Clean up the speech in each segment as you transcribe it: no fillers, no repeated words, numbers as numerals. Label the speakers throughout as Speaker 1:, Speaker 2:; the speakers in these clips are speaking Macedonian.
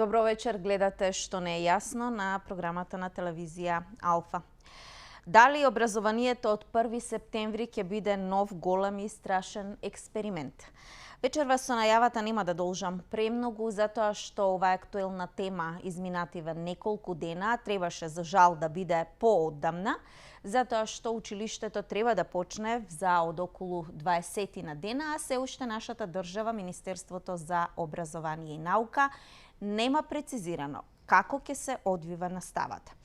Speaker 1: Добро вечер, гледате Што не е јасно на програмата на телевизија Алфа. Дали образованието од 1 септември ќе биде нов голем и страшен експеримент? Вечерва со најавата нема да должам премногу, затоа што оваа актуелна тема изминативе неколку дена требаше за жал да биде поодамна, затоа што училиштето треба да почне за од околу 20 на дена, а се уште нашата држава, Министерството за образование и наука, нема прецизирано како ќе се одвива наставата.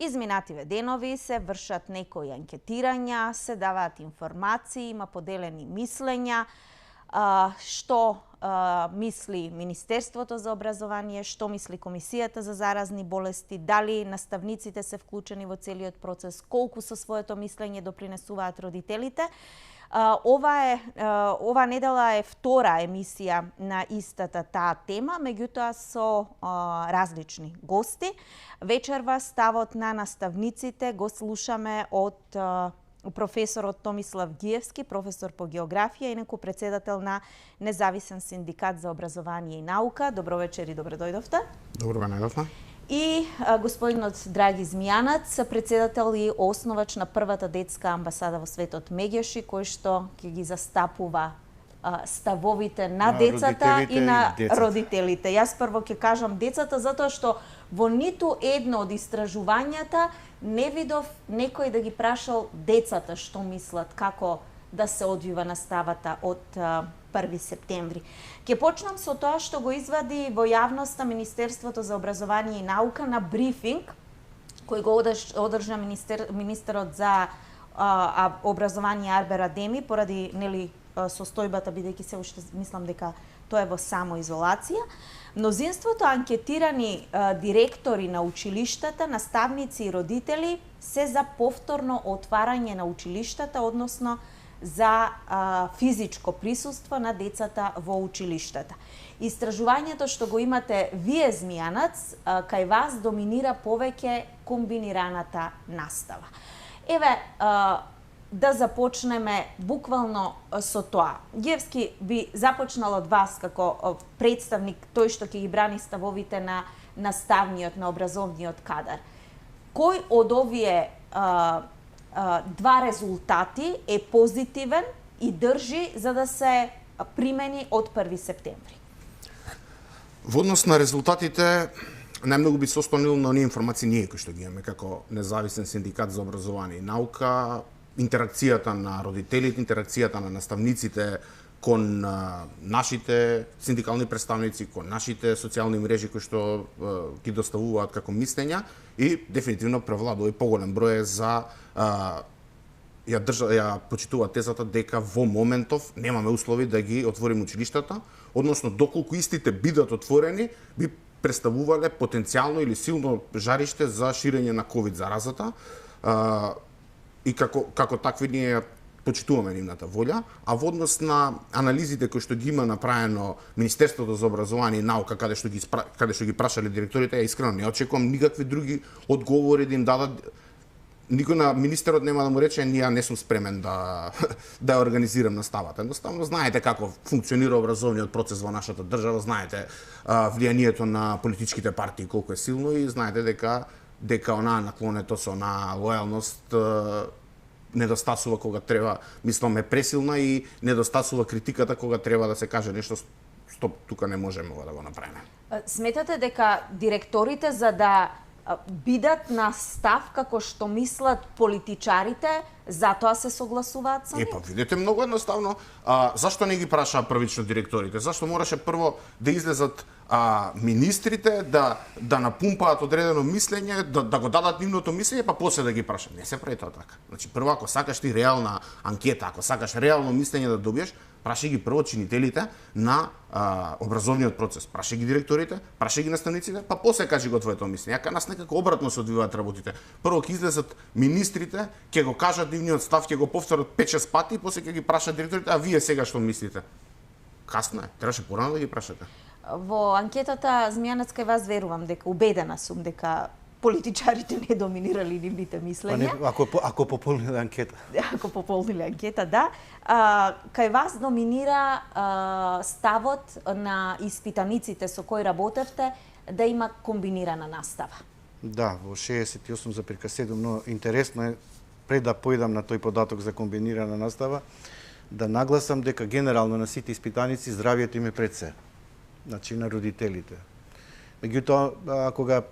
Speaker 1: Изминативе денови се вршат некои анкетирања, се даваат информации, има поделени мислења, што мисли Министерството за образование, што мисли Комисијата за заразни болести, дали наставниците се вклучени во целиот процес, колку со своето мислење допринесуваат родителите. Ова недела е втора емисија на истата таа тема, меѓутоа со различни гости. Вечерва ставот на наставниците го слушаме од професорот Томислав Гиевски, професор по географија, инаку председател на Независен синдикат за образование и наука. Добро вечер и добре дојдовте.
Speaker 2: Добро најдовме.
Speaker 1: И господинот Драги Змијанац, председател и основач на првата детска амбасада во светот Меѓеши, кој што ќе ги застапува ставовите на децата и на родителите. Јас прво ќе кажам децата, затоа што во ниту едно од истражувањата не видов некој да ги прашал децата што мислат, како да се одвива наставата од 1 септември. Ке почнам со тоа што го извади во јавноста Министерството за образование и наука на брифинг кој го одржа министерот за образование Арбер Адеми поради состојбата, бидејќи се уште мислам дека тоа е во самоизолација. Мнозинството анкетирани директори на училиштата, наставници и родители се за повторно отварање на училиштата, односно за физичко присуство на децата во училиштата. Истражувањето што го имате вие, Змијанац, кај вас доминира повеќе комбинираната настава. Еве, да започнеме буквално со тоа. Гиевски би започнал од вас како представник, тој што ќе ги брани ставовите на наставниот, на образовниот кадар. Кој од овие два резултати е позитивен и држи за да се примени од 1 септември?
Speaker 2: Во однос на резултатите, најмногу би се ослонил на оние информации ние кои што ги имаме како Независен синдикат за образование и наука, интеракцијата на родителите, интеракцијата на наставниците кон нашите синдикални представници, кон нашите социјални мрежи кои што ги доставуваат како мислења и дефинитивно превладува и поголем број за ја почитува тезата дека во моментов немаме услови да ги отвориме училиштата, односно доколку истите бидат отворени, би представувале потенцијално или силно жариште за ширење на ковид заразата. И како такви ние почитуваме нивната волја, а во однос на анализите кои што ги има направено Министерството за образование и наука, каде што ги прашале директорите, ја искрено не очекувам никакви други одговори да им дадат. Никој на министерот нема да му рече ние не сум спремен да организирам наставата. Едноставно знаете како функционира образовниот процес во нашата држава, знаете влијанието на политичките партии колку е силно и знаете дека онаа наклонето со онаа лојалност недостасува кога треба, мислам е пресилна и недостасува критиката кога треба да се каже нешто што тука не можеме да го направиме.
Speaker 1: Сметате дека директорите за да бидат на став како што мислат политичарите, затоа се согласуваат сами?
Speaker 2: Па видите, многу едноставно, зашто не ги прашаа првично директорите? Зашто мораше прво да излезат министрите, да напумпаат одредено мислење, да го дадат нивното мислење, па после да ги прашаат? Не се прави тоа така. Значи, прво, ако сакаш ти реална анкета, ако сакаш реално мислење да добиеш, прашај ги прво чинителите на образовниот процес. Прашај ги директорите, прашај ги наставниците, па после кажи го твоето мислење. Кај нас некако обратно се одвиваат работите. Прво ќе излезат министрите, ќе го кажат нивниот став, ќе го повторат 5-6 пати, после ќе ги прашаат директорите, а вие сега што мислите? Касно е, требаше порано да ги прашате.
Speaker 1: Во анкетата Змијанац кај вас верувам дека убедена сум дека политичарите не доминирали нивните мислења.
Speaker 3: Ако пополниле анкета.
Speaker 1: Ако пополниле анкета, да. Кај вас доминира ставот на испитаниците со кои работевте да има комбинирана настава.
Speaker 3: Да, во 68,7, но интересно е, пред да појдам на тој податок за комбинирана настава, да нагласам дека генерално на сите испитаници здравието им е пред се. Значи на родителите. Меѓутоа, кога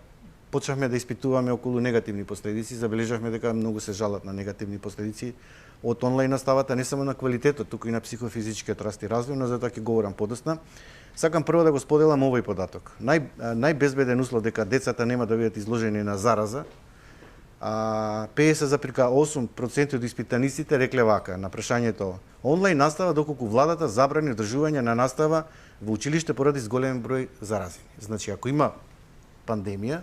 Speaker 3: почнавме да испитуваме околу негативни последици, забележавме дека многу се жалат на негативни последици од онлайн наставата, не само на квалитетот, туку и на психофизичкиот раст и развој, но за тоа ќе говорам подоцна. Сакам прво да го споделам овој податок. Најбезбеден услов дека децата нема да бидат изложени на зараза, 50,8% од испитаниците рекле вака на прашањето онлайн настава доколку владата забрани одржување на настава во училиште поради зголем број заразени. Значи, ако има пандемија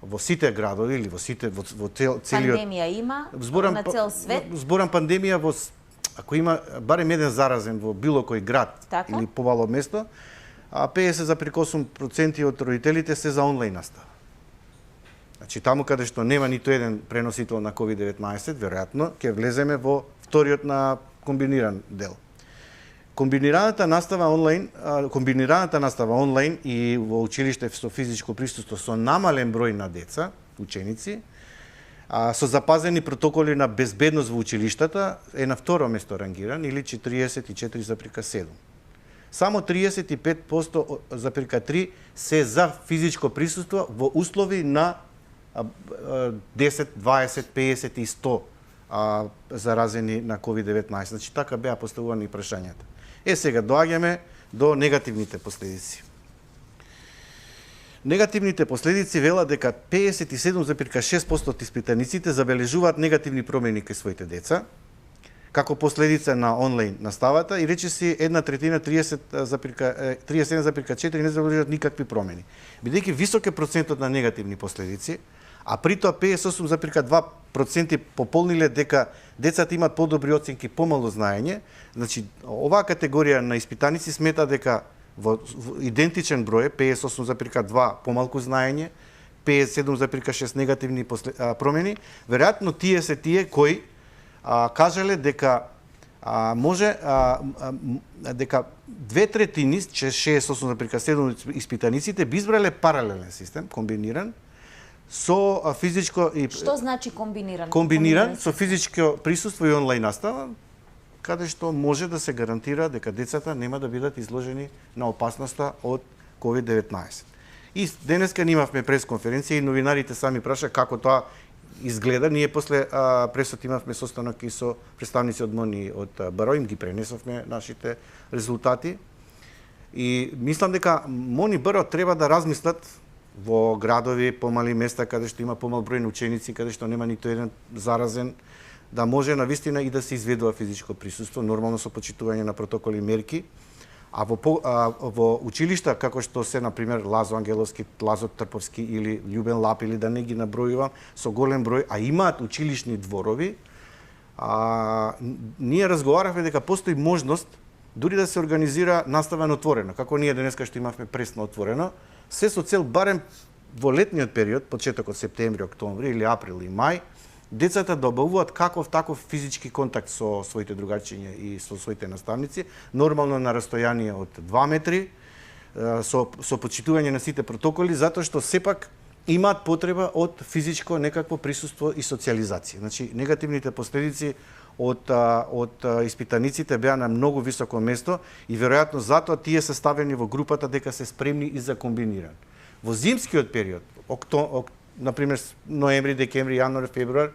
Speaker 3: во сите градови или во целиот
Speaker 1: Пандемија има на цел свет.
Speaker 3: Зборам пандемија ако има барем еден заразен во било кој град
Speaker 1: така?
Speaker 3: Или помало место, 50,8% од родителите се за онлайн настава. Значи, таму каде што нема ниту еден преносител на COVID-19, веројатно ќе влеземе во вториот на комбиниран дел. Комбинираната настава онлайн и во училиште со физичко присуство со намален број на деца, ученици, со запазени протоколи на безбедност во училиштата, е на второ место рангиран, или 44,7. Само 35,3% се за физичко присуство во услови на 10, 20, 50 и 100 заразени на COVID-19. Значи, така беа поставувани прашањата. Сега доаѓаме до негативните последици. Негативните последици велат дека 57,6% од испитаниците забележуваат негативни промени кај своите деца, како последица на онлайн наставата, и речиси 1/3, 37,4% не забележуваат никакви промени. Бидејќи висок е процентот на негативни последици, а при тоа 58,2% пополниле дека децата имаат подобри оценки, помало знаење. Значи, оваа категорија на испитаници смета дека во идентичен број, 58,2 помалку знаење, 57,6 негативни промени, веројатно тие се тие кои кажале дека може дека 2/3, 68,7 испитаниците би избрале паралелен систем, комбиниран, со физичко и...
Speaker 1: Што значи комбиниран?
Speaker 3: Комбиниран со физичко присуство и онлайн настава, каде што може да се гарантира дека децата нема да бидат изложени на опасноста од COVID-19. И денеска имавме пресконференција и новинарите сами праша како тоа изгледа. Ние после пресот имавме состанок и со представници од МОНИ од БРО, им ги пренесовме нашите резултати. И мислам дека МОНИ БРО треба да размислат во градови, помали места каде што има помал број на ученици, каде што нема ниту еден заразен, да може навистина и да се изведува физичко присуство, нормално со почитување на протоколи и мерки. А во училишта, како што се, например, Лазо Ангеловски, Лазо Трповски или Љубен Лап, или да не ги набројувам, со голем број, а имаат училишни дворови, ние разговаравме дека постои можност дури да се организира настава на отворено, како ние денеска што имавме пресно отворено, се со цел барем во летниот период, почетокот септември, октомври или април и мај, децата добавуваат каков таков физички контакт со своите другарчиња и со своите наставници, нормално на растојание од 2 метри, со почитување на сите протоколи, затоа што сепак имаат потреба од физичко некакво присуство и социализација. Значи, негативните последици од испитаниците беа на многу високо место и веројатно затоа тие се ставени во групата дека се спремни и за комбиниран. Во зимскиот период, например ноември, декември, јануари, февруар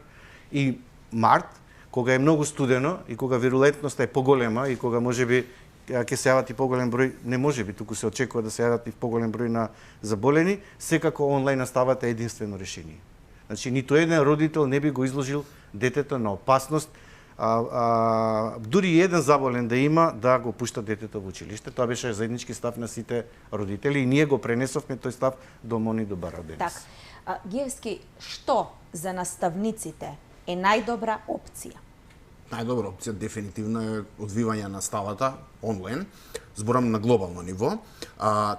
Speaker 3: и март, кога е многу студено и кога вирулентноста е поголема и кога можеби ќе се јават и поголем број, не можеби, туку се очекува да се јават и поголем број на заболени, секако онлайн наставата е единствено решение. Значи, ниту еден родител не би го изложил детето на опасност, дури еден заболен да има, да го пушта детето во училиште. Тоа беше заеднички став на сите родители и ние го пренесовме тој став до МОНИ до БРО денес.
Speaker 1: Так. Гиевски, што за наставниците е најдобра опција?
Speaker 2: Најдобра опција дефинитивно е одвивање на наставата онлайн, зборам на глобално ниво.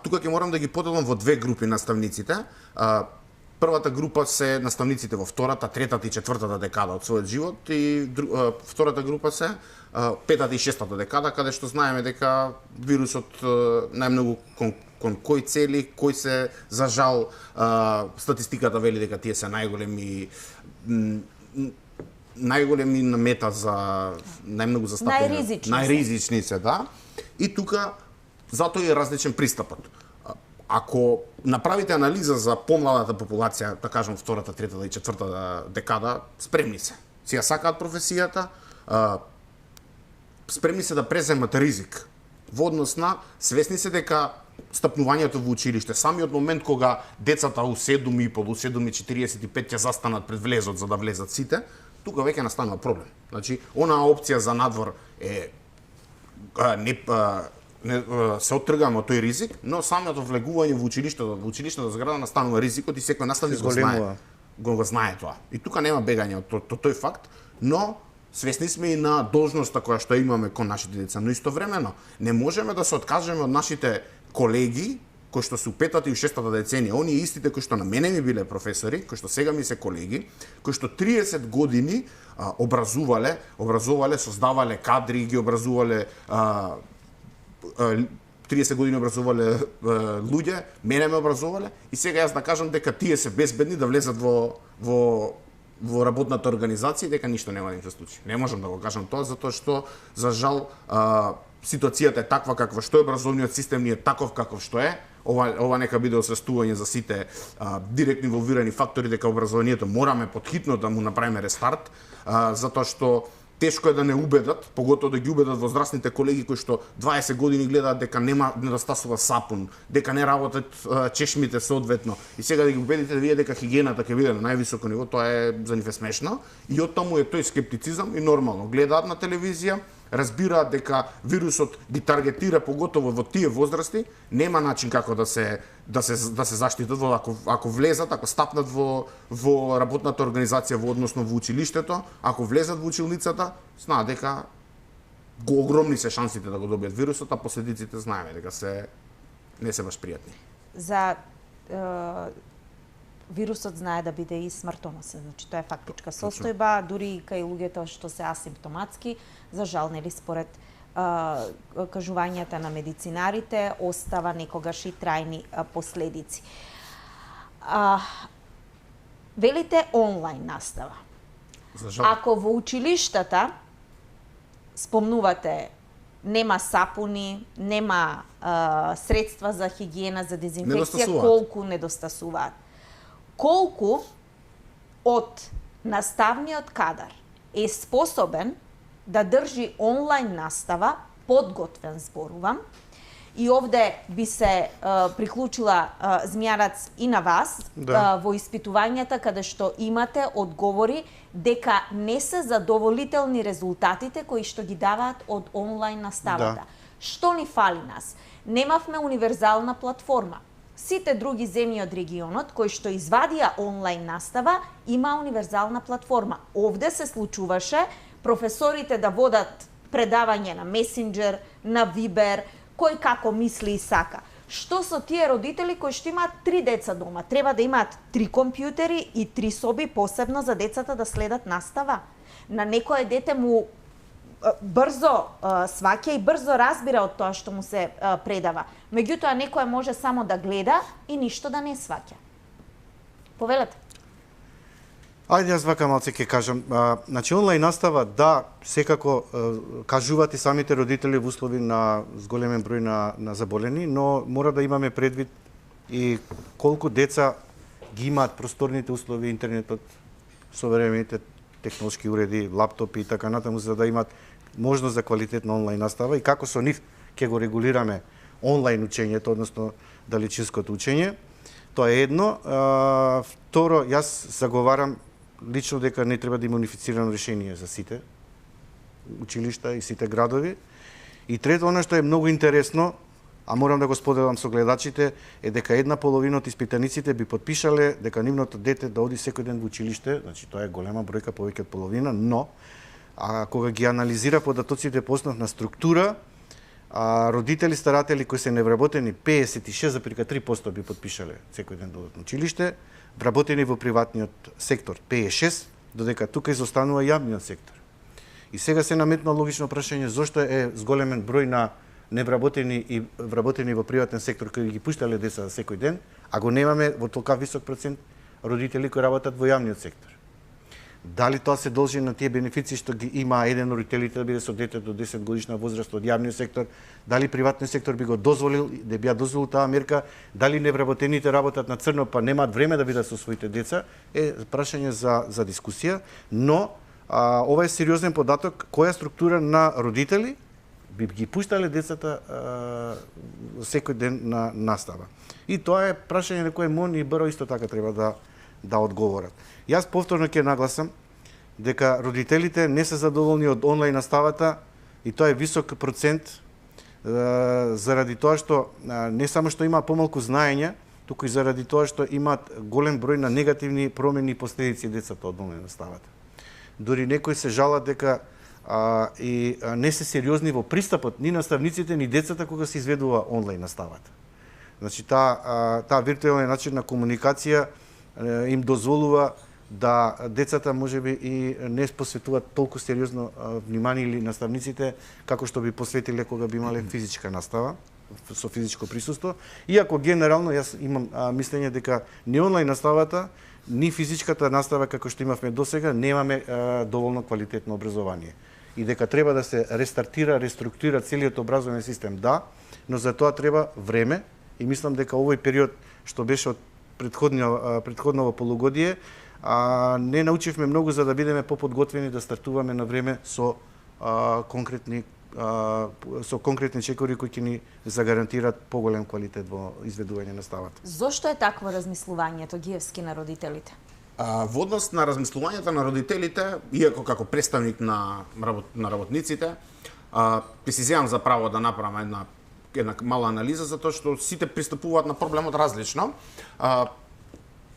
Speaker 2: Тука ќе морам да ги поделам во две групи наставниците. Првата група се наставниците во втората, третата и четвртата декада од својот живот и втората група се петата и шестата декада, каде што знаеме дека вирусот најмногу кон кои цели, кои се за жал статистиката вели дека тие се најголеми намета за најмногу застапени, најризични се, да. И тука затоа е различен пристапот. Ако направите анализа за помладата популација, да кажам втората, третата и четвртата декада, спремни се. Си ја сакаат професијата, спремни се да преземат ризик. Во однос на свесни се дека стапнувањето во училиште, самиот момент кога децата у 7:30, у 7:45 ќе застанат пред влезот за да влезат сите, тука веќе настанува проблем. Значи, онаа опција за надвор е се оттргаме од тој ризик, но самото влегување во училиштето зграда настанува ризикот и секој наставник го знае тоа. И тука нема бегање од тој факт, но свесни сме и на должноста која што имаме кон нашите деца, но истовремено не можеме да се откажеме од нашите колеги кои што се у петата и шестата деценија, оние истите кои што на мене ми биле професори, кои што сега ми се колеги, кои што 30 години образувале, создавале кадри, ги образувале 30 години образувале луѓе, мене ме образувале и сега јас да кажам дека тие се безбедни да влезат во работната организација, дека ништо нема да им се случи. Не можам да го кажам тоа затоа што за жал ситуацијата е таква каква што е, образовниот систем ни е таков каков што е. Ова нека биде освестување за сите директно инволвирани фактори дека образованието мораме потхитно да му направиме рестарт, затоа што тешко е да не убедат, поготово да ги убедат возрастните колеги кои што 20 години гледаат дека нема недостасува сапун, дека не работат чешмите соодветно. И сега да ги убедите да видите дека хигиената ќе биде на највисоко ниво, тоа е за нив е смешно. И од таму е тој скептицизам и нормално. Гледаат на телевизија, разбираат дека вирусот ги таргетира поготово во тие возрасти, нема начин како да се заштитат ако влезат, ако стапнат во работната организација, односно во училиштето, ако влезат во училницата, знаат дека огромни се шансите да го добијат вирусот, а последиците знаеме дека не се баш пријатни.
Speaker 1: За вирусот знае да биде и смртоносен, значи тоа е фактичка состојба, дури и кај луѓето што се асимптоматски, за жал нели според кажувањата на медицинарите остава некогаш и трајни последици. Велите онлайн настава.
Speaker 2: За жал.
Speaker 1: Ако во училиштата спомнувате нема сапуни, нема средства за хигиена, за дезинфекција, колку недостасуваат. Колку од наставниот кадар е способен да држи онлайн настава, подготвен зборувам, и овде би се приклучила Змијанац и на вас во испитувањата каде што имате одговори дека не се задоволителни резултатите кои што ги даваат од онлайн наставата. Што ни фали нас? Немавме универзална платформа. Сите други земји од регионот кои што извадија онлайн настава има универзална платформа. Овде се случуваше професорите да водат предавање на Месенџер, на Вибер, кој како мисли и сака. Што со тие родители кои што имаат 3 деца дома? Треба да имаат 3 компјутери и 3 соби посебно за децата да следат настава. На некое дете му брзо сваќа и брзо разбира од тоа што му се предава. Меѓутоа некој може само да гледа и ништо да не сваќа. Повелете.
Speaker 3: Ајде, јас вака малце ќе кажам. Значи, онлайн настава, да, секако кажуваат и самите родители во услови на зголемен број на заболени, но мора да имаме предвид и колку деца ги имаат просторните услови, интернетот, современите технолошки уреди, лаптопи и така натаму, за да имаат можност за квалитетна онлайн настава и како со нив ќе го регулираме онлайн учењето, односно далечинското учење. Тоа е едно. Второ, јас заговарам лично дека не треба да има унифицирано решение за сите училишта и сите градови. И трето, оно што е многу интересно, а морам да го споделам со гледачите, е дека една половина од испитаниците би потпишале дека нивното дете да оди секој ден во училиште, значи тоа е голема бројка, повеќе од половина, но кога ги анализира податоците по основна структура, родители, старатели кои се невработени 56,3% би потпишале секој ден да одат на училиште, вработени во приватниот сектор 56%, додека тука изостанува јавниот сектор. И сега се наметна логично прашање зошто е зголемен број на невработени и вработени во приватен сектор кои ги пуштале деца за секој ден, а го немаме во толка висок процент родители кои работат во јавниот сектор. Дали тоа се должи на тие бенефиции што ги има еден од родителите да биде со дете до 10 годишна возраст од јавниот сектор, дали приватниот сектор би го дозволил, да би ја дозволил таа мерка, дали невработените работат на црно па немаат време да бидат со своите деца, е прашање за дискусија, но ова е сериозен податок која структура на родители би ги пуштале децата секој ден на настава. И тоа е прашање на кое МОН и БРО исто така треба да одговорат. Јас повторно ќе нагласам дека родителите не се задоволни од онлайн наставата и тоа е висок процент заради тоа што не само што има помалку знаење, туку и заради тоа што имаат голем број на негативни промени и последици децата од онлайн наставата. Дори некои се жалат дека не се сериозни во пристапот ни наставниците ни децата кога се изведува онлайн наставата. Значи таа виртуелен начин на комуникација им дозволува да децата можеби и не посветуваат толку сериозно внимание или наставниците како што би посветиле кога би имале физичка настава со физичко присуство. Иако генерално јас имам мислење дека ни онлайн наставата, ни физичката настава како што имавме досега немаме доволно квалитетно образование. И дека треба да се рестартира, реструктурира целиот образовен систем, да, но за тоа треба време и мислам дека овој период што беше од претходно полугодие, не научивме многу за да бидеме поподготвени да стартуваме на време со конкретни чекори кои ќе ни загарантираат поголем квалитет во изведување на наставата.
Speaker 1: Зошто е такво размислувањето Гиевски на родителите?
Speaker 2: Во однос на размислувањето на родителите, иако како представник на работниците, ќе си земам за право да направам една мала анализа, затоа што сите пристапуваат на проблемот различно.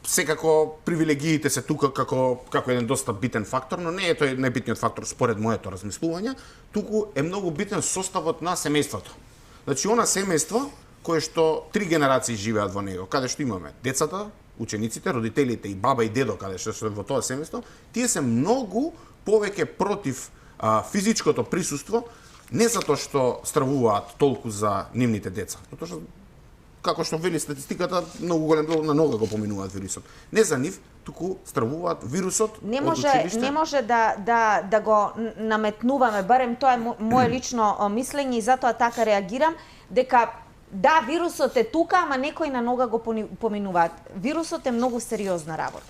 Speaker 2: Секако привилегиите се тука како еден доста битен фактор, но не е тој најбитниот фактор според моето размислување, туку е многу битен составот на семејството. Значи, она семејство кое што 3 генерации живеат во него, каде што имаме децата, учениците, родителите и баба и дедо, каде што се во тоа семејство, тие се многу повеќе против физичкото присуство, не затоа што стравуваат толку за нивните деца, затоа што како што вели статистиката, многу голем дел на нога го поминуваат вирусот. Не за нив, туку стравуваат вирусот од училиште.
Speaker 1: Не може да го наметнуваме, барем тоа е мое лично мислење и затоа така реагирам, дека да, вирусот е тука, ама некои на нога го поминуваат. Вирусот е многу сериозна работа.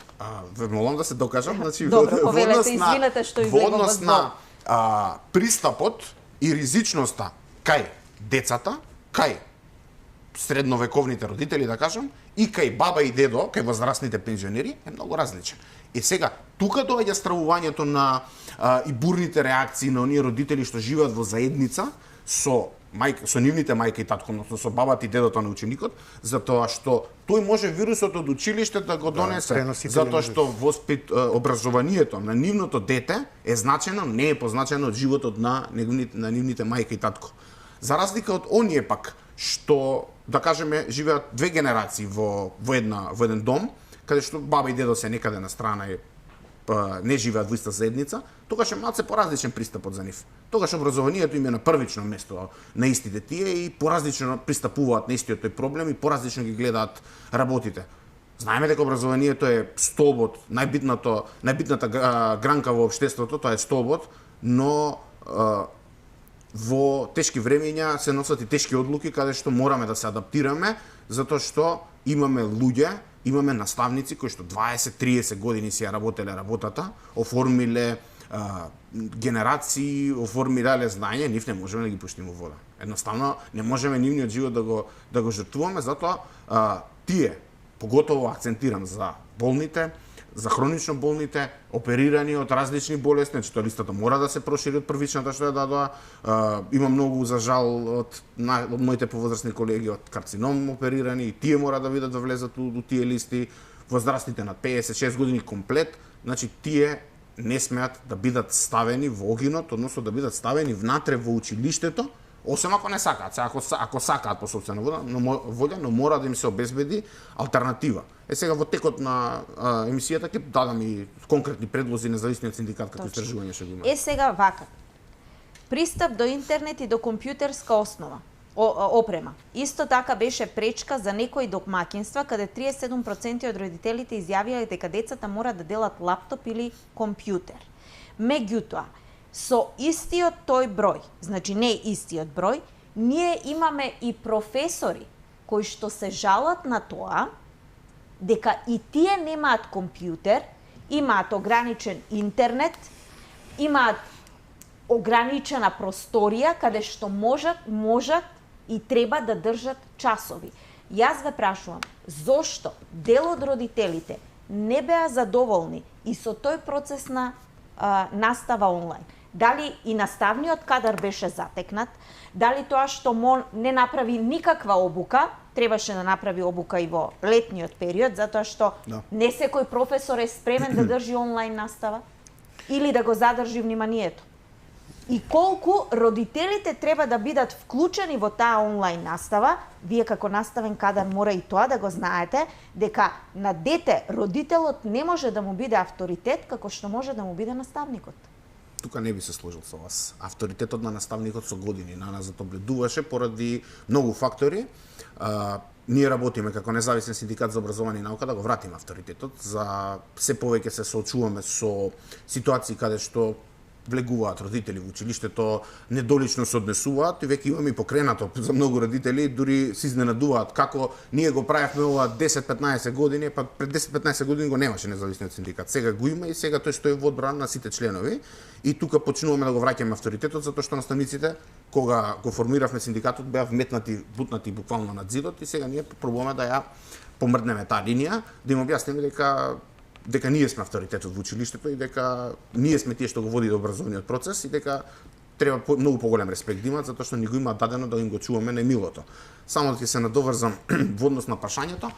Speaker 2: Ве молам да се докажам, значи
Speaker 1: добро, повелете, извинете што излегувам
Speaker 2: во однос на пристапот и ризичноста кај децата, кај средновековните родители, да кажам, и кај баба и дедо, кај возрастните пензионери, е многу различен. И сега, тука доаѓа стравувањето на и бурните реакции на оние родители што живеат во заедница со нивните мајка и татко, односно со бабата и дедото на ученикот, затоа што тој може вирусот од училиште да го донесе, затоа што образованието на нивното дете е значено, не е позначено од животот на нивните мајка и татко. За разлика од оние пак што, да кажеме, живеат 2 генерации во еден дом, каде што баба и дедо се некаде на страна и не живеат во иста заедница, тогаш е малце поразличен пристапот за нив. Тогаш образованието им е на првично место на истите тие и поразлично пристапуваат на истиот тој проблем и поразлично ги гледаат работите. Знаеме дека образованието е столбот, најбитната гранка во општеството, тоа е столбот, но во тешки времења се носат и тешки одлуки каде што мораме да се адаптираме, затоа што имаме луѓе, имаме наставници кои што 20-30 години си ја работеле работата, оформиле генерации, оформиле знаење, нив не можеме да ги пуштиме во вода. Едноставно не можеме нивниот живот да го жртвуваме, затоа тие, поготово акцентирам за болните, за хронично болните, оперирани од различни болести, значи тоа листата мора да се прошири од првичната што ја дадоа. Има многу, за жал, од моите повозрастни колеги од карцином оперирани и тие мора да видат да влезат у тие листи. Возрастните над 56 години комплет, значи тие не смеат да бидат ставени во огинот, односно да бидат ставени внатре во училиштето, освен ако не сакаат. Ако сакаат по сопствена волја, но мора да им се обезбеди алтернатива. Сега во текот на емисијата ќе дадам и конкретни предлози независниот синдикат како истражување што го има.
Speaker 1: Сега вака. Пристап до интернет и до компјутерска основа. опрема. Исто така беше пречка за некои домаќинства каде 37% од родителите изјавиле дека децата мора да делат лаптоп или компјутер. Меѓутоа, со истиот тој број, значи не истиот број, ние имаме и професори кои што се жалат на тоа дека и тие немаат компјутер, имаат ограничен интернет, имаат ограничена просторија каде што можат и треба да држат часови. Јас ве прашувам, зошто дел од родителите не беа задоволни и со тој процес на настава онлайн? Дали и наставниот кадар беше затекнат? Дали тоа што не направи никаква обука, требаше да направи обука и во летниот период, затоа што не секој професор е спремен да држи онлайн настава или да го задржи вниманието? И колку родителите треба да бидат вклучени во таа онлайн настава, вие како наставен кадар мора и тоа да го знаете, дека на дете родителот не може да му биде авторитет како што може да му биде наставникот.
Speaker 2: Тука не би се сложил со вас. Авторитетот на наставникот со години на нас заобледуваше поради многу фактори. Ние работиме како независен синдикат за образование и наука да го вратиме авторитетот, за се повеќе се соочуваме со ситуации каде што влегуваат родители во училиштето, недолично се однесуваат и веќе имаме и покренато за многу родители, дури се изненадуваат како ние го правевме ова 10-15 години, па пред 10-15 години го немаше независниот синдикат. Сега го има и сега тој стои во одбрана на сите членови и тука почнуваме да го враќаме авторитетот затоа што наставниците кога го формиравме синдикатот беа вметнати, бутнати буквално над зидот и сега ние пробуваме да ја помрднеме таа линија, да им објасниме дека ние сме авторитетот во училиштето и дека ние сме тие што го води до образовниот процес и дека треба многу поголем респект да имаат затоа што ни го има дадено да им го чуваме најмилото. Само да ќе се надоврзам во однос на прашањето,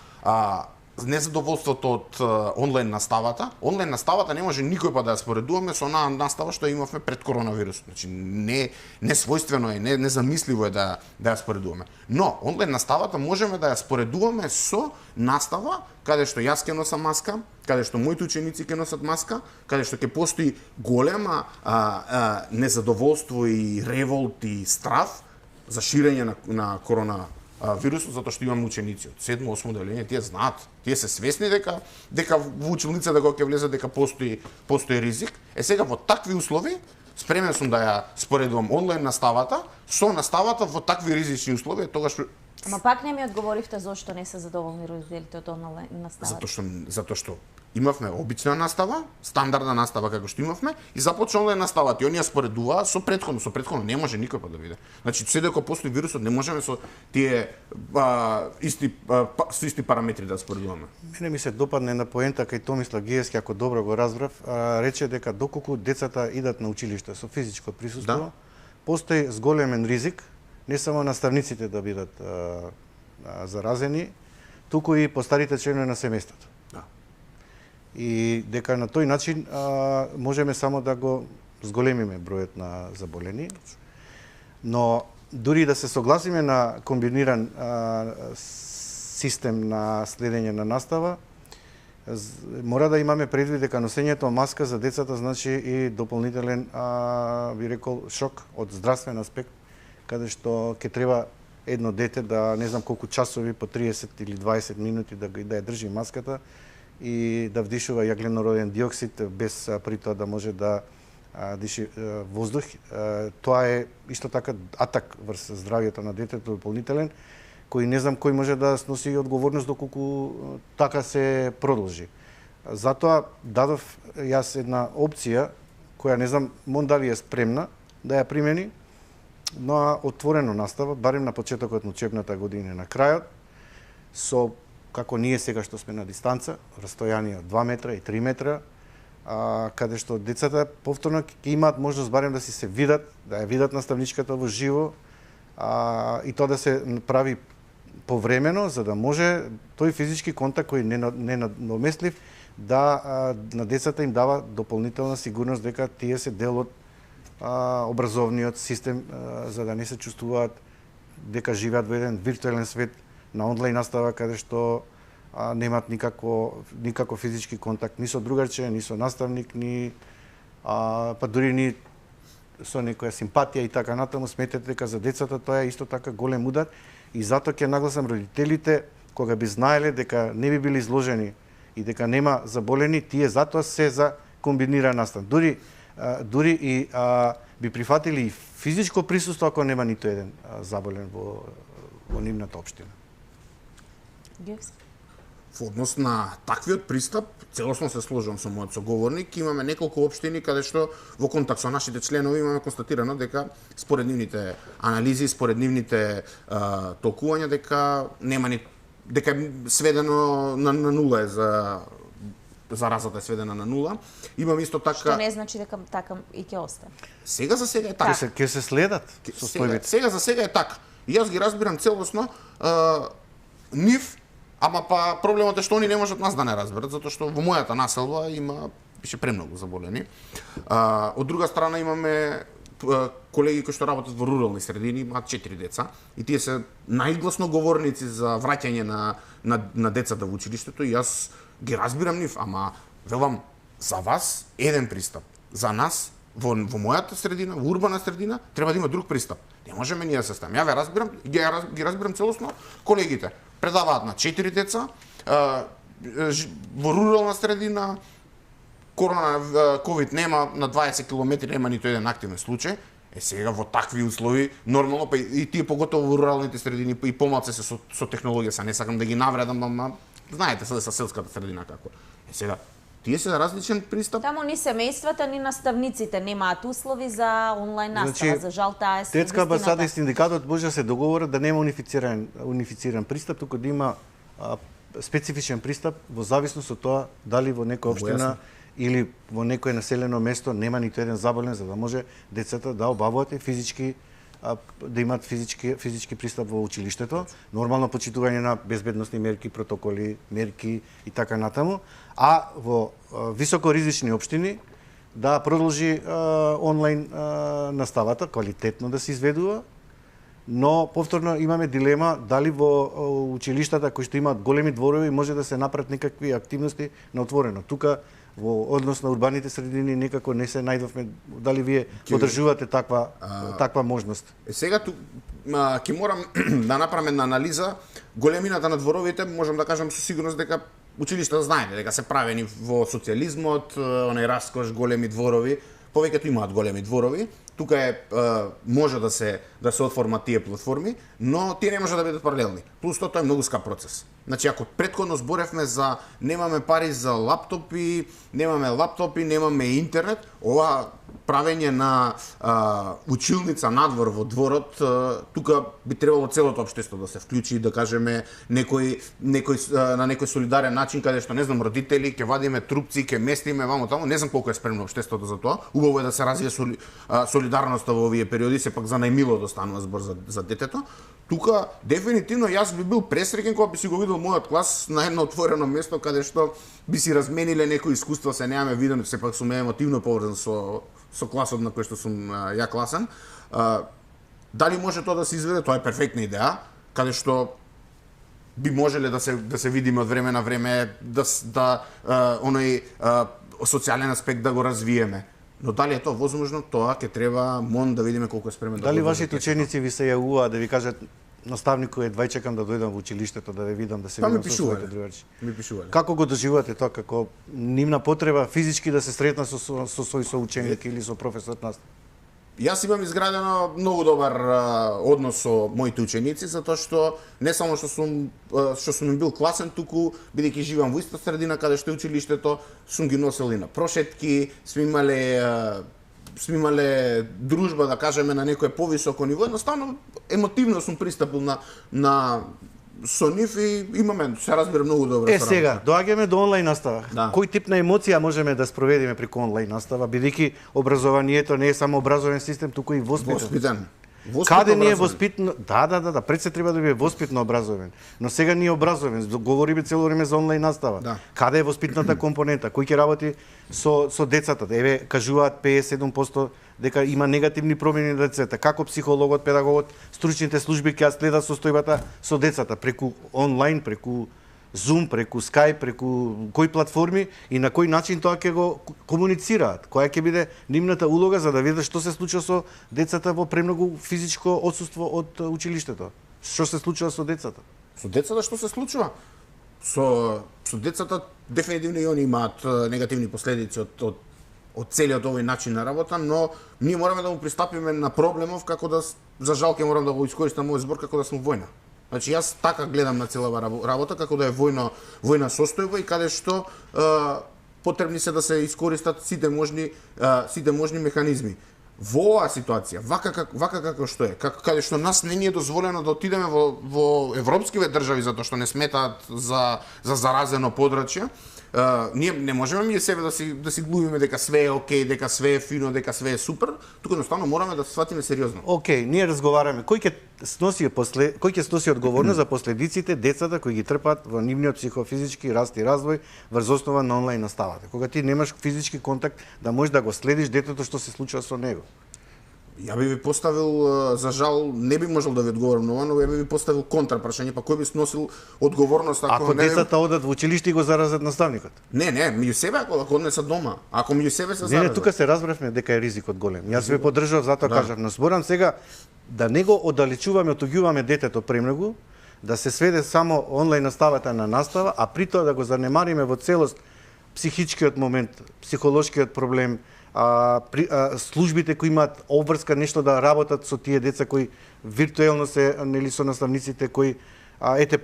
Speaker 2: незадоволството од онлайн наставата. Онлайн наставата не може никој па да ја споредуваме со онаа настава што имавме пред коронавирусот. Значи не својствено е, незамисливо е да ја споредуваме. Но онлайн наставата можеме да ја споредуваме со настава каде што јас ќе носам маска, каде што моите ученици ќе носат маска, каде што ќе постои голема незадоволство и револт и страв за ширење на вирусот, затоа што имаме ученици од 7-8 делење, тие знаат, тие се свесни дека во училница да го ќе влезат дека постои ризик. Сега во такви услови спремен сум да ја споредувам онлайн наставата со наставата во такви ризични услови, тогаш.
Speaker 1: Ама пак не ми одговоривте зошто не се задоволни родителите од онлайн наставата.
Speaker 2: Затоа што имавме обична настава, стандардна настава како што имавме и започна онлайн наставата и оние споредуваа со претходно не може никој да биде. Значи се дека постои вирусот не можеме со тие исти параметри да споредуваме.
Speaker 3: Мене ми се допадне на поента кај Томислав Гиевски, ако добро го разбрав, рече дека доколку децата идат на училиште со физичко присуство, постои зголемен ризик не само наставниците да бидат заразени, туку и постарите членови на семејството. И дека на тој начин можеме само да го зголемиме бројот на заболени. Но дури да се согласиме на комбиниран систем на следење на настава, мора да имаме предвид дека носењето маска за децата значи и дополнителен, би рекол, шок од здравствен аспект, каде што ќе треба едно дете да не знам колку часови, по 30 или 20 минути да ја држи маската и да вдишува јагленороден диоксид без при тоа да може да диши воздух. Тоа е исто така атак врз здравјето на детето дополнителен, кој не знам кој може да сноси одговорност доколку така се продолжи. Затоа дадов јас една опција која не знам дали е спремна да ја примени на отворено настава, барем на почетокот на учебната година на крајот, со како ние сега што сме на дистанца, растојание од 2 метра и 3 метра, каде што децата повторно ќе имаат можност барем да си се видат, да ја видат наставничката во живо, и тоа да се прави повремено, за да може тој физички контакт кој не надоместлив да на децата им дава дополнителна сигурност дека тие се дел од образовниот систем, за да не се чувствуваат дека живеат во еден виртуелен свет на онлайн настава каде што немаат никако физички контакт ни со другарче, ни со наставник, ни па дури ни со некоја симпатија и така натаму, сметате дека за децата тоа е исто така голем удар и затоа ќе нагласам родителите кога би знаеле дека не би били изложени и дека нема заболени, тие затоа се за комбинирана настава. Дури и би прифатили и физичко присуство ако нема ниту еден заболен во нивната општина.
Speaker 2: Во однос на таквиот пристап, целосно се сложувам со мојот соговорник, имаме неколку општини каде што во контакт со нашите членови имаме констатирано дека според нивните анализи, според нивните толкувања дека нема дека е сведено на нула е за заразата е сведена на нула. Имаме исто така
Speaker 1: Што не значи дека така и ќе остане.
Speaker 2: Сега за сега е така.
Speaker 3: Ќе се следат состојбите.
Speaker 2: Сега за сега е така. И јас ги разбирам целосно нив. Ама па проблемот е што они не можат нас да не разберат, затоа што во мојата населба има пише премногу заболени. Од друга страна имаме колеги кои што работат во рурални средини, имаат 4 деца и тие се најгласно говорници за враќање на децата во училиштето и јас ги разбирам нив, ама велам за вас еден пристап. За нас во мојата средина, во урбана средина, треба да има друг пристап. Не можеме ние да се ставиме. Ја ве разбирам, ги разбирам целосно колегите. Предаваат на 4 деца, во рурална средина, ковид нема, на 20 км нема ниту еден активен случај. Сега во такви услови, нормално, па и тие поготово во руралните средини и помалце се со технологија, не сакам да ги навредам, ама знаете се со селската средина како. Сега, тие се различен пристап.
Speaker 1: Таму ни семејствата, ни наставниците немаат услови за онлайн настава, за жал таа е
Speaker 3: Детска амбасада и синдикатот може да се договорат да нема унифициран пристап, туку да има специфичен пристап во зависност од тоа дали во некоја општина или во некое населено место нема ниту еден заболен, за да може децата да обавуваат и физички да имаат физички пристап во училиштето, нормално почитување на безбедносни мерки, протоколи, мерки и така натаму, а во високоризични општини да продолжи онлайн наставата, квалитетно да се изведува, но повторно имаме дилема дали во училиштата кои што имаат големи дворови може да се направат некакви активности на отворено. Тука во однос на урбаните средини некако не се најдовме дали вие поддржувате таква можност.
Speaker 2: Сега ќе морам да направам една анализа. Големината на дворовите можам да кажам со сигурност дека училиштата знаете дека се правени во социјализмот, онај раскош големи дворови, повеќето имаат големи дворови. Тука може да се отформат тие платформи, но тие не може да бидат паралелни. Плюс тоа е многу скап процес. Значи, ако претходно зборевме за немаме пари за лаптопи, немаме интернет, ова правење на училница надвор во дворот, тука би требало целото општество да се вклучи, да кажеме на некој солидарен начин, каде што не знам родители ќе вадиме трупци, ќе местиме вамо таму, не знам колку е спремно општеството за тоа. Убаво е да се развие солидарноста во овие периоди, сепак за најмило да станува збор за детето. Тука дефинитивно јас би бил пресреќен кога би си го видел мојот клас на едно отворено место каде што би си размениле некои искуства, се немаме видено, сепак сум емотивно поврзан со класот на кој што сум ја класен. Дали може тоа да се изведе? Тоа е перфектна идеја, каде што би можеле да се видиме од време на време, оној социјален аспект да го развиеме. Но дали е тоа возможно, тоа ќе треба мон да видиме колку е спремен да.
Speaker 3: Дали вашите ученици ви се јавуваат да ви кажат наставнику едвај чекам да дојдам во училиштето да ве видам, да се видам со своите другарчи?
Speaker 2: Ми пишувале.
Speaker 3: Како го доживувате тоа, како нивна потреба физички да се сретнат со свој соученик или со професор настав?
Speaker 2: Јас имам изградено многу добар однос со моите ученици, затоа што не само што сум им бил класен, туку бидејќи живеам во иста средина каде што е училиштето, сум ги носел и на прошетки, сме имале дружба, да кажеме, на некое повисоко ниво. Едноставно емотивно сум пристапил со нив и имаме, се разбира, многу добро.
Speaker 3: Сега, доаѓаме до онлайн настава.
Speaker 2: Да.
Speaker 3: Кој тип на емоција можеме да спроведеме преку онлайн настава, бидејќи образованието не е само образовен систем, туку и воспитен. Каде ни е воспитно? Да, пред се треба да биде воспитно образовен. Но сега ни е образовен, говориме цело време за онлайн настава.
Speaker 2: Да.
Speaker 3: Каде е воспитната компонента? Кој ќе работи со децата? Еве, кажуваат 57% дека има негативни промени на децата. Како психологот, педагогот, стручните служби ќе следат состојбата со децата преку онлайн, преку Zoom, преку Skype, преку кои платформи и на кој начин тоа ќе го комуницираат, која ќе биде нивната улога за да видат што се случува со децата во премногу физичко отсуство од училиштето. Што се случува со децата?
Speaker 2: Со децата што се случува? Со децата дефинитивно и они имаат негативни последици од целиот овој начин на работа, но ние мораме да му пристапиме на проблемов како да, за жал ќе морам да го искористам мојот збор, како да сме војна. Значи јас така гледам на целава работа како да е војна состојба и каде што потребни се да се искористат сите можни механизми. Во оваа ситуација, вака како што е, каде што нас не ни е дозволено да отидеме во европскиве држави затоа што не сметаат за заразено подрачје, ние не можеме ние себе да си глумиме дека све е окей, дека све е фино, дека све е супер, туку едноставно мораме да се сватиме сериозно.
Speaker 3: Океј, ние разговараме кој ќе сноси одговорност за последиците децата кои ги трпат во нивниот психофизички раст и развој врз основа на онлайн наставата. Кога ти немаш физички контакт да можеш да го следиш детето што се случува со него.
Speaker 2: Ја би ви поставил, за жал, не би можел да ви одговорам на ова, но ја би ви поставил контра прашање, па кој би сносил одговорност
Speaker 3: ако децата одат во училиште и го заразат наставникот?
Speaker 2: Не, меѓу себе ако однесат дома. Ако меѓу себе се заразат.
Speaker 3: Не, тука се разбравме дека е ризикот голем. Јас ве поддржав, затоа кажав, но зборам сега да не го оддалечуваме, отуѓуваме детето премногу, да се сведе само онлайн наставата на настава, а при тоа да го занемариме во целост психичкиот момент, психолошкиот проблем, службите кои имаат обврска нешто да работат со тие деца кои виртуелно се нели со наставниците кои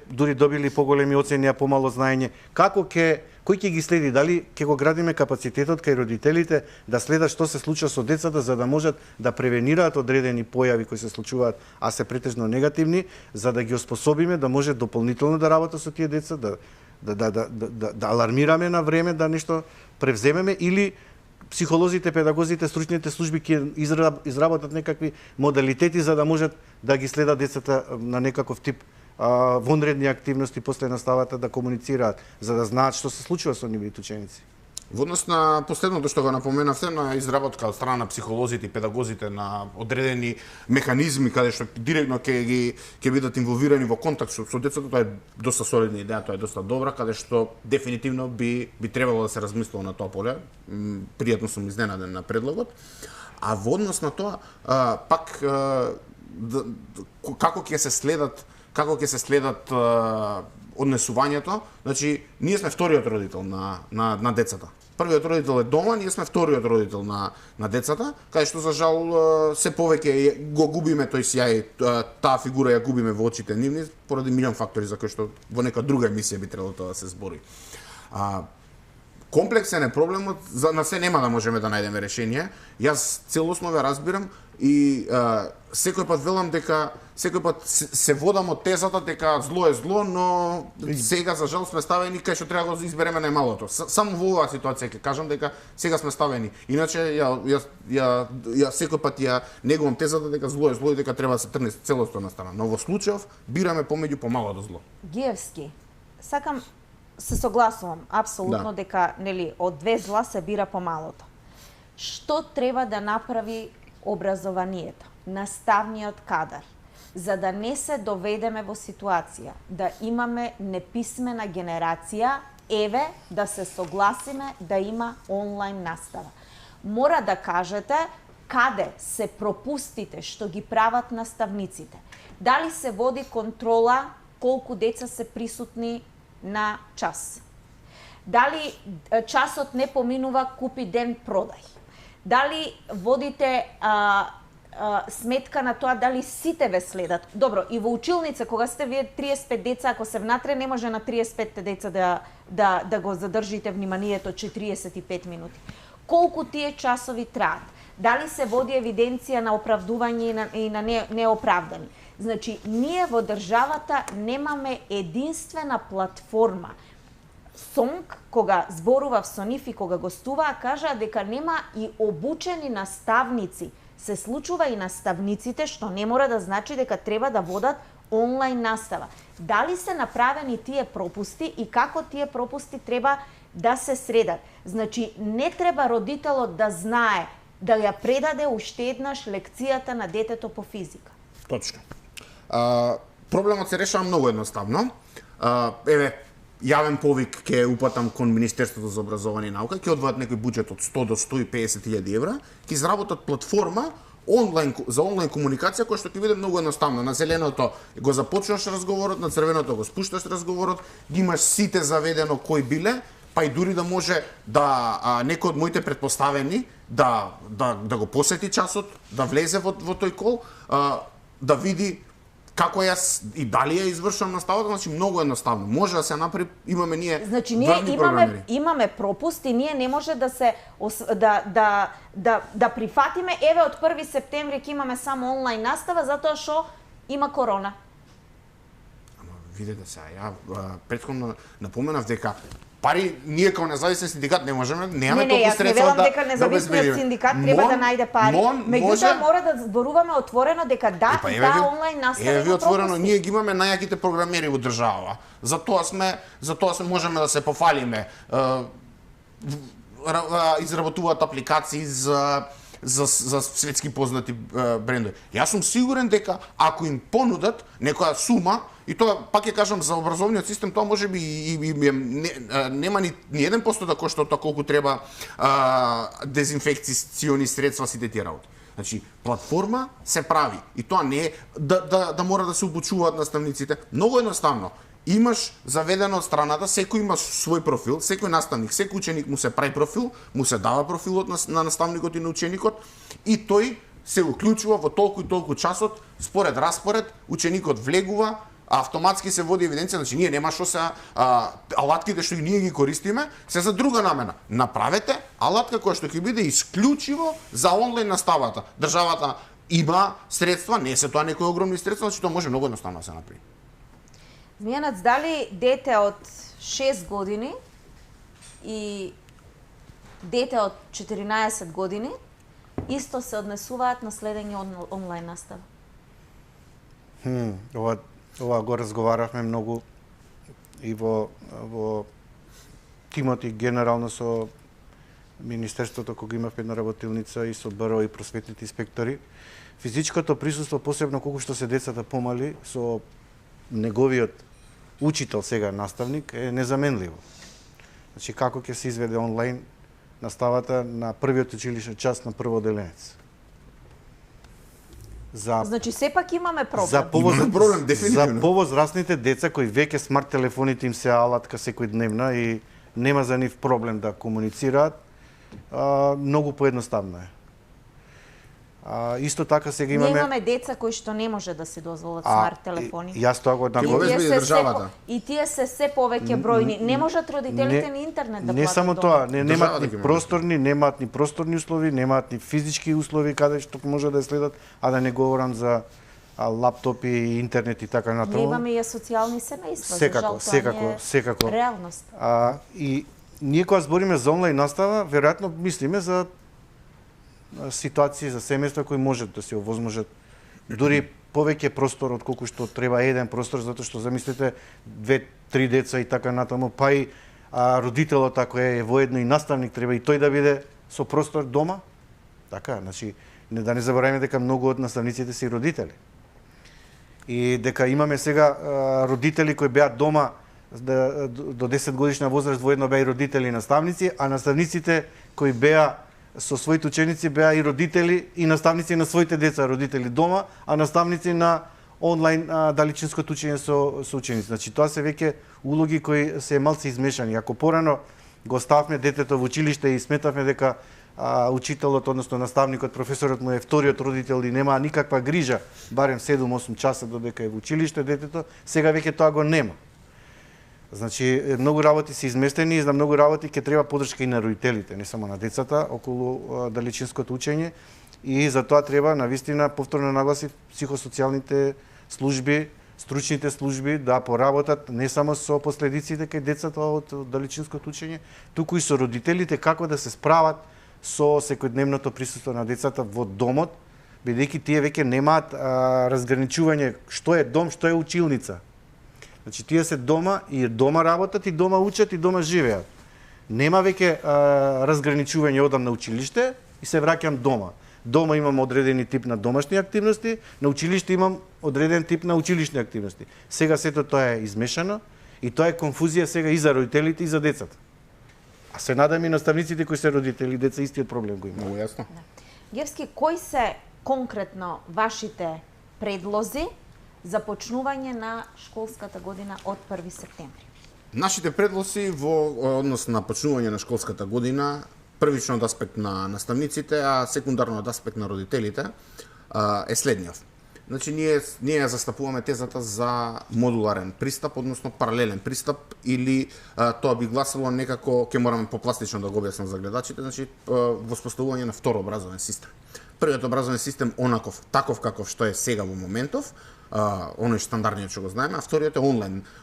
Speaker 3: дури добили поголеми оцени, а помало знаење. Кој ќе ги следи? Дали ќе го градиме капацитетот кај родителите да следат што се случува со децата за да можат да превенираат одредени појави кои се случуваат, а се претежно негативни, за да ги оспособиме да може дополнително да работат со тие деца, да алармираме на време да нешто превземеме, или психолозите, педагозите, стручните служби ќе изработат некакви модалитети за да можат да ги следат децата на некаков тип вонредни активности после наставата, да комуницираат, за да знаат што се случува со нивните ученици.
Speaker 2: Во однос на последното што го напоменавте, на изработка од страна на психолозите и педагозите на одредени механизми каде што директно ќе бидат инволвирани во контакт со децата, тоа е доста солидна идеја, тоа е доста добра, каде што дефинитивно би требало да се размислува на тоа поле. Пријатно сум изненаден на предлогот. А во однос на тоа, пак како ќе се следат однесувањето, значи ние сме вториот родител на децата. Првиот родител е дома, ние сме вториот родител на децата, каде што за жал се повеќе го губиме тој сјај, таа фигура ја губиме во очите нивни поради милион фактори за кои што во нека друга емисија би требало тоа да се збори. Комплексен е проблемот, на се нема да можеме да најдеме решение. Јас целосно ве разбирам и секој пат велам дека се водам од тезата дека зло е зло, но сега за жал сме ставени кај што треба да го избереме најмалото. Само во оваа ситуација ќе кажам дека сега сме ставени. Иначе ја секој пат ја негувам тезата дека зло е зло и дека треба да се трне целосно на страна. Но во случајов бираме помеѓу помалото зло.
Speaker 1: Гиевски, сакам се согласувам апсолутно дека нели од две зла се бира помалото. Што треба да направи образованието, наставниот кадар, за да не се доведеме во ситуација да имаме неписмена генерација, еве да се согласиме да има онлайн настава. Мора да кажете каде се пропустите што ги прават наставниците. Дали се води контрола колку деца се присутни на час? Дали часот не поминува купи ден продај? Дали водите сметка на тоа дали сите ве следат? Добро, и во училница кога сте вие 35 деца, ако се внатре не може на 35 деца да го задржите вниманието 45 минути. Колку тие часови траат? Дали се води евиденција на оправдување и на неоправдани? Значи, ние во државата немаме единствена платформа. Сонг, кога зборував со нив и кога гостуваа, кажаа дека нема и обучени наставници. Се случува и наставниците, што не мора да значи дека треба да водат онлайн настава. Дали се направени тие пропусти и како тие пропусти треба да се средат? Значи, не треба родителот да знае да ја предаде уште еднаш лекцијата на детето по физика.
Speaker 2: Точно. Проблемот се решава многу едноставно. Еве, јавен повик ќе упатам кон Министерството за образование и наука, ќе одвојат некој буџет од 100 до 150.000 евра, ќе изработат платформа за онлайн комуникација која што ќе биде многу едноставна. На зеленото го започнаш разговорот, на црвеното го спушташ разговорот, ги имаш сите заведено кои биле, па и дури да може да некој од моите претпоставени да го посети часот, да влезе во тој кол, да види како јас и дали ја извршувам наставата, значи многу едноставно. Може да се направи, имаме ние
Speaker 1: Значи ние имаме пропуст и ние не може да се да прифатиме еве од 1 септември ќе имаме само онлайн настава затоа што има корона.
Speaker 2: Ама видете сега, ја претходно напоменав дека пари ние како независен синдикат не можеме, немаме толку средства да
Speaker 1: дека независниот синдикат треба да најде пари. Меѓутоа мора да зборуваме отворено дека да, онлайн настава.
Speaker 2: Еве отворено, ние ги имаме најаките програмери во држава. Затоа сме можеме да се пофалиме. Изработуваат апликации за светски познати брендови. Јас сум сигурен дека ако им понудат некоја сума, и тоа пак ќе кажам за образовниот систем, тоа можеби нема ни 1% да кошта тоа колку треба дезинфекциони средства сите тие работи. Значи, платформа се прави и тоа не е да мора да се обучуваат наставниците. Многу едноставно. Имаш заведено од страната, секој има свој профил, секој наставник, секој ученик му се прави профил, му се дава профилот на наставникот и на ученикот и тој се уклучува во толку и толку часот, според распоред, ученикот влегува, автоматски се води евиденција, значи ние нема што се алатките што и ние ги користиме, се за друга намена. Направете алатка која што ќе биде исклучиво за онлайн наставата. Државата има средства, не се тоа некои огромни средства, значи тоа може многу едноставно да се направи.
Speaker 1: Zmijanac, дали дете од 6 години и дете од 14 години исто се однесуваат на следење онлайн настава?
Speaker 3: Ова го разговаравме многу и во тимот и генерално со Министерството, кога имавме една работилница и со БРО и просветните инспектори. Физичкото присуство, посебно колку што се децата помали, со неговиот учител, сега наставник, е незаменливо. Значи, како ќе се изведе онлайн наставата на првиот училишен час на прво деленец?
Speaker 1: Значи, сепак имаме проблем.
Speaker 3: За повозрастните деца кои веќе смарт телефоните им се алатка секојдневна и нема за нив проблем да комуницираат, многу поедноставно е. Исто така сега имаме...
Speaker 1: Ние имаме деца кои што не може да си дозволат смарт телефони.
Speaker 3: Јас тоа го
Speaker 2: државата.
Speaker 1: И тие се се повеќе бројни. Не можат родителите ни интернет да платат.
Speaker 3: Не само тоа, немаат ни просторни услови, немаат ни физички услови каде што може да следат, а да не говорам за лаптопи, интернет и така натаму.
Speaker 1: Не имаме и социјални семејства,
Speaker 3: секако.
Speaker 1: Реалност.
Speaker 3: И ние кога збориме за онлайн настава, веројатно мислиме за ситуации за семејства кои можат да се овозможат дури повеќе простор од колку што треба еден простор, затоа што замислите 2-3 деца и така натаму, па и родителот ако е воедно и наставник треба и тој да биде со простор дома. Така, значи да не забораваме дека многу од наставниците се родители. И дека имаме сега родители кои беа дома до 10 годишна возраст, воедно беа и родители и наставници, а наставниците кои беа со своите ученици беа и родители и наставници на своите деца, родители дома, а наставници на онлайн далечинското учење со ученици. Значи тоа се веќе улоги кои се малце измешани. Ако порано го ставме детето во училиште и сметавме дека учителот, односно наставникот, професорот му е вториот родител и нема никаква грижа, барем 7-8 часа додека е во училиште детето, сега веќе тоа го нема. Значи, многу работи се изместени и за многу работи ќе треба поддршка и на родителите, не само на децата, околу далечинското учење. И за тоа треба, навистина, повторно нагласи психосоцијалните служби, стручните служби да поработат не само со последиците кај децата од далечинското учење, туку и со родителите како да се справат со секојдневното присуство на децата во домот, бидејќи тие веќе немаат разграничување што е дом, што е училница. Значи, тие се дома и дома работат, и дома учат, и дома живеат. Нема веќе разграничување одам на училиште и се враќам дома. Дома имам одредени тип на домашни активности, на училиште имам одреден тип на училишни активности. Сега сето тоа е измешано И тоа е конфузија сега и за родителите и за децата. А се надам и наставниците кои се родители, деца истиот проблем го имаат.
Speaker 2: Многу јасно.
Speaker 1: Гевски, кои се конкретно вашите предлози за почнување на школската година од 1 септември?
Speaker 2: Нашите предлози во однос на почнување на школската година, првично од аспект на наставниците, а секундарно од аспект на родителите, е следниот. Значи, ние застапуваме тезата за модуларен пристап, односно паралелен пристап, или тоа би гласило некако, ќе мораме попластично да го објаснам за гледачите, значи воспоставување на втор образовен систем. Првиот образовен систем онаков, таков каков што е сега во моментов, оној стандардниот што го знаеме, а вториот е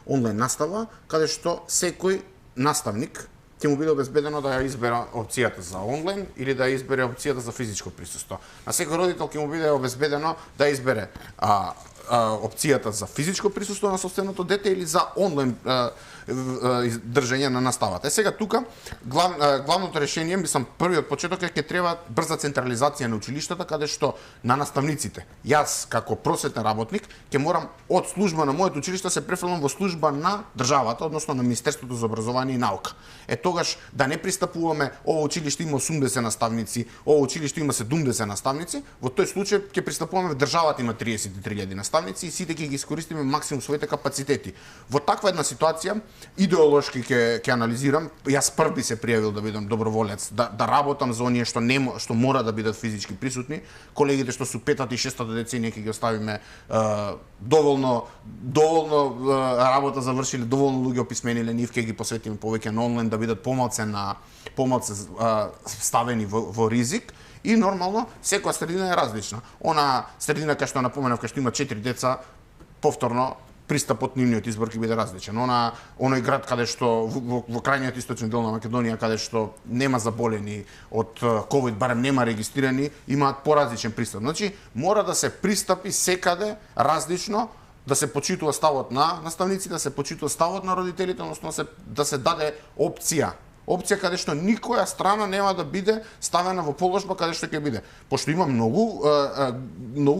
Speaker 2: онлайн настава, каде што секој наставник ќе му биде обезбедено да ја избере опцијата за онлайн или да ја избере опцијата за физичко присуство. На секој родител ќе му биде обезбедено да избере опцијата за физичко присуство на сопственото дете или за онлайн држање на наставата. Сега тука главното решение, мислам, првиот почеток е ќе треба брза централизација на училиштата, каде што на наставниците, јас како просветен работник ќе морам од служба на моето училиште се префрлам во служба на државата, односно на Министерството за образование и наука. Тогаш да не пристапуваме ова училиште има 80 наставници, ова училиште има 70 наставници, во тој случај ќе пристапуваме државата има 33.000 наставници и сите ќе ги искористиме максимум своите капацитети. Во таква една ситуација идеолошки ќе анализирам, јас прв би се пријавил да бидам доброволец, да работам за оние што мора да бидат физички присутни, колегите што су 5-та и 6-та деценија ќе ги оставиме доволно работа завршиле, доволно луѓе описмениле, нив ќе ги посветиме повеќе на онлайн да бидат помалце ставени во ризик. И нормално, секоја средина е различна. Она средина кај што напоменав, кај што има 4 деца, повторно пристапот нивниот избор ќе биде различен. Оној град каде што во крајниот источен дел на Македонија, каде што нема заболени од ковид, барем нема регистрирани, имаат поразличен пристап. Значи, мора да се пристапи секаде различно, да се почитува ставот на наставниците, да се почитува ставот на родителите, односно да се даде опција каде што никоја страна нема да биде ставена во положба каде што ќе биде. Пошто има многу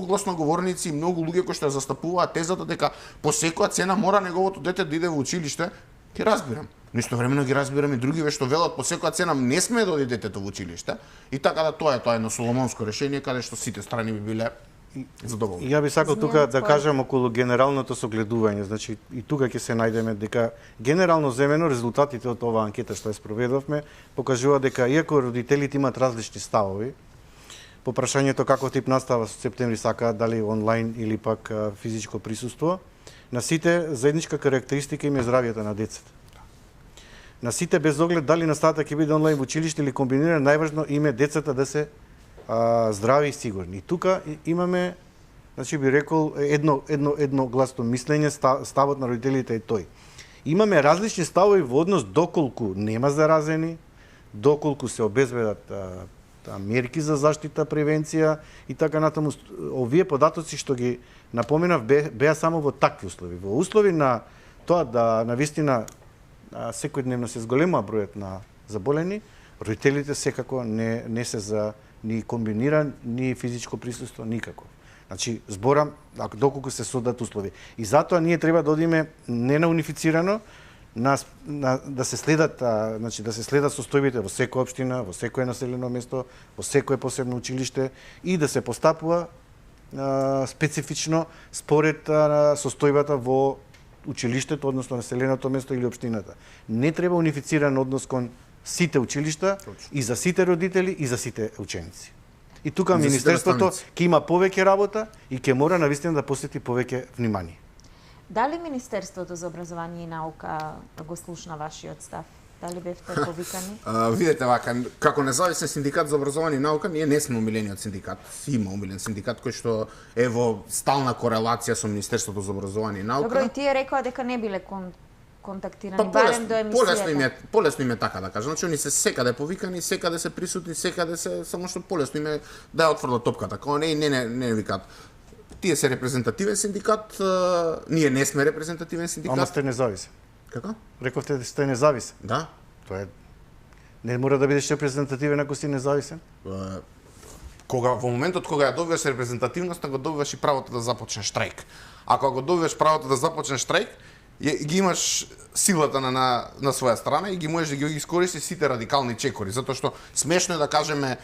Speaker 2: гласноговорници и многу луѓе кои што застапуваат тезата дека по секоја цена мора неговото дете да иде во училиште, ќе разбирам. Но истовремено ги разбирам и другиве што велат по секоја цена не сме да оди детето во училиште. И така да тоа е едно соломонско решение каде што сите страни би биле задоволни.
Speaker 3: Ја би сакал тука да кажам околу генералното согледување, значи и тука ќе се најдеме дека генерално земено резултатите од оваа анкета што ја спроведовме покажува дека иако родителите имаат различни ставови по прашањето каков тип настава со септември сакаат, дали онлайн или пак физичко присуство, на сите заедничка карактеристика им е здравјето на децата. На сите без оглед дали наставата ќе биде онлайн во училиште или комбинирано, најважно им е децата да се здрави и сигурни. И тука имаме, значи би рекол, едно гласно мислење, ставот на родителите е тој. Имаме различни ставови во однос доколку нема заразени, доколку се обезбедат мерки за заштита, превенција и така натаму. Овие податоци што ги напоменав беа само во такви услови. Во услови на тоа да навистина секојдневно се зголема бројот на заболени, родителите секако не се за ни комбиниран, ни физичко присуство, никако. Значи, зборам, доколку се создадат услови. И затоа ние треба да одиме не на унифицирано, да се следат, значи да се следат состојбите во секоја општина, во секое населено место, во секое посебно училиште и да се постапува специфично според состојбата во училиштето, односно населеното место или општината. Не треба унифициран однос кон сите училишта и за сите родители и за сите ученици. И тука Министерството ќе има повеќе работа и ќе мора навистина да посвети повеќе внимание.
Speaker 1: Дали Министерството за образование и наука го слушна вашиот став? Дали бевте повикани?
Speaker 2: Видете вака, како независен синдикат за образование и наука, ние не сме умилениот синдикат. Има умилен синдикат кој што е во стална корелација со Министерството за образование и наука.
Speaker 1: Добро, и тие рекоа дека не биле контактирани, барем до емисијата.
Speaker 2: Полесно им е така да кажам. Значи, они се секаде повикани, секаде се присутни, секаде се, само што полесно им е да ја отфрлат топката. Како не викаат. Тие се репрезентативен синдикат, ние не сме репрезентативен синдикат.
Speaker 3: Ама сте независен.
Speaker 2: Како?
Speaker 3: Рековте да сте независен.
Speaker 2: Да.
Speaker 3: Тоа е. Не мора да бидеш репрезентативен ако си независен.
Speaker 2: Во моментот кога ја добиваш репрезентативноста, го добиваш и правото да започнеш штрајк. Ако го добиваш правото да започнеш штрајк, ги имаш силата на своја страна и ги можеш да ги искористиш сите радикални чекори, затоа што смешно е да кажеме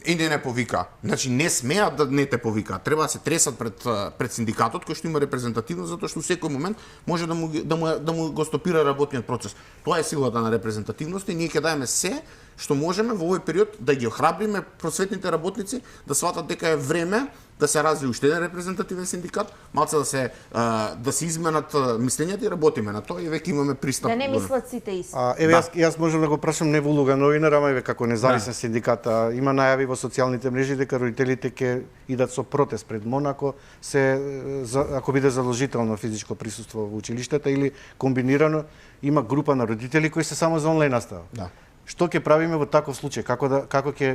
Speaker 2: не повика. Значи не смеат да не те повикаат. Треба да се тресат пред синдикатот кој што има репрезентативност, затоа што во секој момент може да му го стопира работниот процес. Тоа е силата на репрезентативноста и ние ќе даеме се што можеме во овој период да ги охрабриме просветните работници да сватат дека е време да се разви уште еден репрезентативен синдикат, малце да се изменат мислењата и работиме на тоа и веќе имаме пристап.
Speaker 1: Да не мислат сите исто.
Speaker 3: Еве јас можам да го прашам не во улога новинар, ама еве како независен синдикат, има најави во социјалните мрежи дека родителите ќе идат со протест пред МОН ако биде задолжително физичко присуство во училиштата или комбинирано има група на родители кои се само за онлайн настава.
Speaker 2: Да.
Speaker 3: Што ќе правиме во таков случај?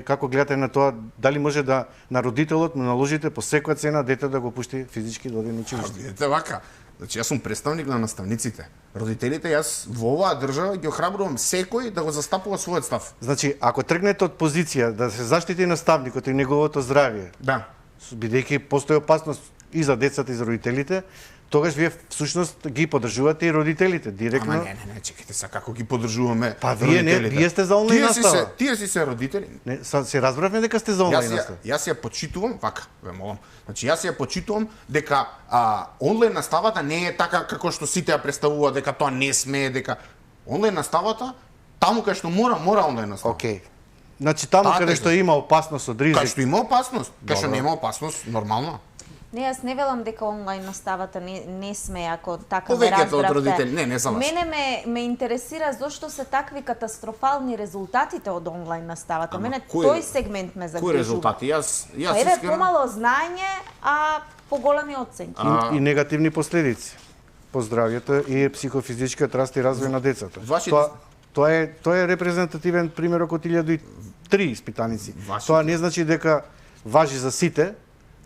Speaker 3: Како гледате на тоа? Дали може да на родителот му наложите по секоја цена дете да го пушти физички да оди на училиште?
Speaker 2: Видете вака, значи јас сум представник на наставниците. Родителите јас во оваа држава ги охрабрувам секој да го застапува својот став.
Speaker 3: Значи, ако тргнете од позиција да се заштити наставникот и неговото здравје,
Speaker 2: да,
Speaker 3: бидејќи постои опасност и за децата и за родителите, тогаш вие всушност ги поддржувате и родителите директно.
Speaker 2: Ама не, чекайте сега како ги поддржуваме
Speaker 3: родителите. Вие сте за онлайн настава.
Speaker 2: Тие си се родители.
Speaker 3: Не, се разбравме дека сте за онлайн настава.
Speaker 2: Јас ја почитувам, вака, ве молам. Значи јас ја почитувам дека онлайн наставата не е така како што сите ја представуваат дека тоа не смее, дека онлайн наставата таму кај што мора онлайн настава.
Speaker 3: Океј. Значи таму каде што има опасност од ризик.
Speaker 2: Кај што има опасност, кај што нема опасност, нормално.
Speaker 1: Не, јас не велам дека онлайн наставата не смее, ако така ме
Speaker 2: Повеќето од
Speaker 1: разбравте.
Speaker 2: родители, не за вас.
Speaker 1: Мене ме интересира зошто се такви катастрофални резултатите од онлайн наставата. Мене тој сегмент ме загрижува.
Speaker 2: Кои резултати? Јас
Speaker 1: Еве помало знаење, а поголеми оценки.
Speaker 3: И негативни последици по здравјето и психофизичкиот раст и развој на децата. Тоа е репрезентативен примерок од 1003 испитаници. Тоа не значи дека важи за сите.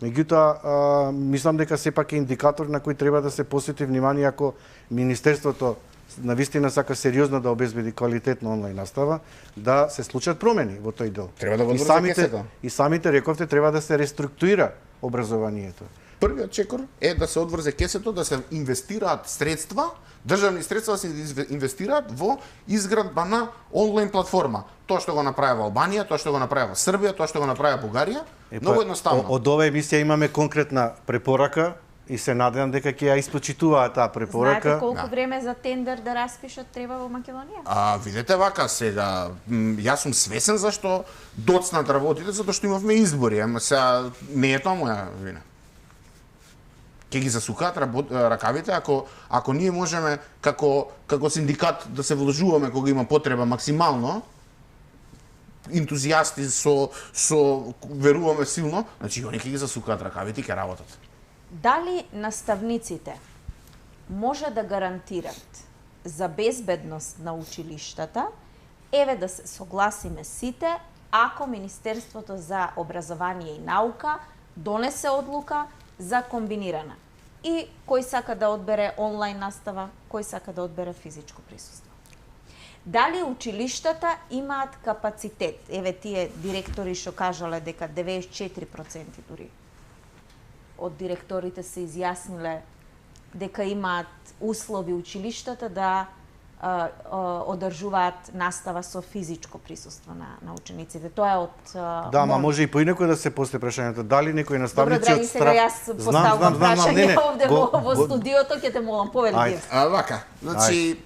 Speaker 3: Меѓутоа, мислам дека сепак е индикатор на кој треба да се посвети внимание ако Министерството навистина сака сериозно да обезбеди квалитетна онлайн настава, да се случат промени во тој дел.
Speaker 2: Треба да го одврзе
Speaker 3: и самите рековте треба да се реструктурира образованието.
Speaker 2: Првиот чекор е да се одврзе кесето, да се инвестираат средства, државни средства да се инвестираат во изградба на онлайн платформа. Тоа што го направи Албанија, тоа што го направи Србија, тоа што го направи Бугарија, многу едноставно.
Speaker 3: Од оваа емисија имаме конкретна препорака и се надевам дека ќе ја испочитуваат таа препорака.
Speaker 1: Знаете колку време за тендер да распишат треба во Македонија?
Speaker 2: Видете вака сега, јас сум свесен зашто доцнат работите, затоа што имавме избори, ама сега не е тоа моја вина. Ќе ги засукаат ракавите ако ние можеме како синдикат да се вложуваме кога има потреба максимално, ентузијасти веруваме силно, значи они ќе ги засукаат ракавите и ќе работат.
Speaker 1: Дали наставниците може да гарантират за безбедност на училиштата? Еве да се согласиме сите, ако Министерството за образование и наука донесе одлука за комбинирана. И кој сака да одбере онлайн настава, кој сака да одбере физичко присуство. Дали училиштата имаат капацитет? Еве тие директори што кажале дека 94% дури од директорите се изјасниле дека имаат услови училиштата да одржуваат настава со физичко присуство на учениците. Тоа е од
Speaker 3: Да, ама може и поинаку да се постави прашањето. Дали некој наставници
Speaker 1: од страна... Добро, драги, сега јас поставувам прашање овде во студиото, ќе те молам, повели.
Speaker 2: Вака, значи,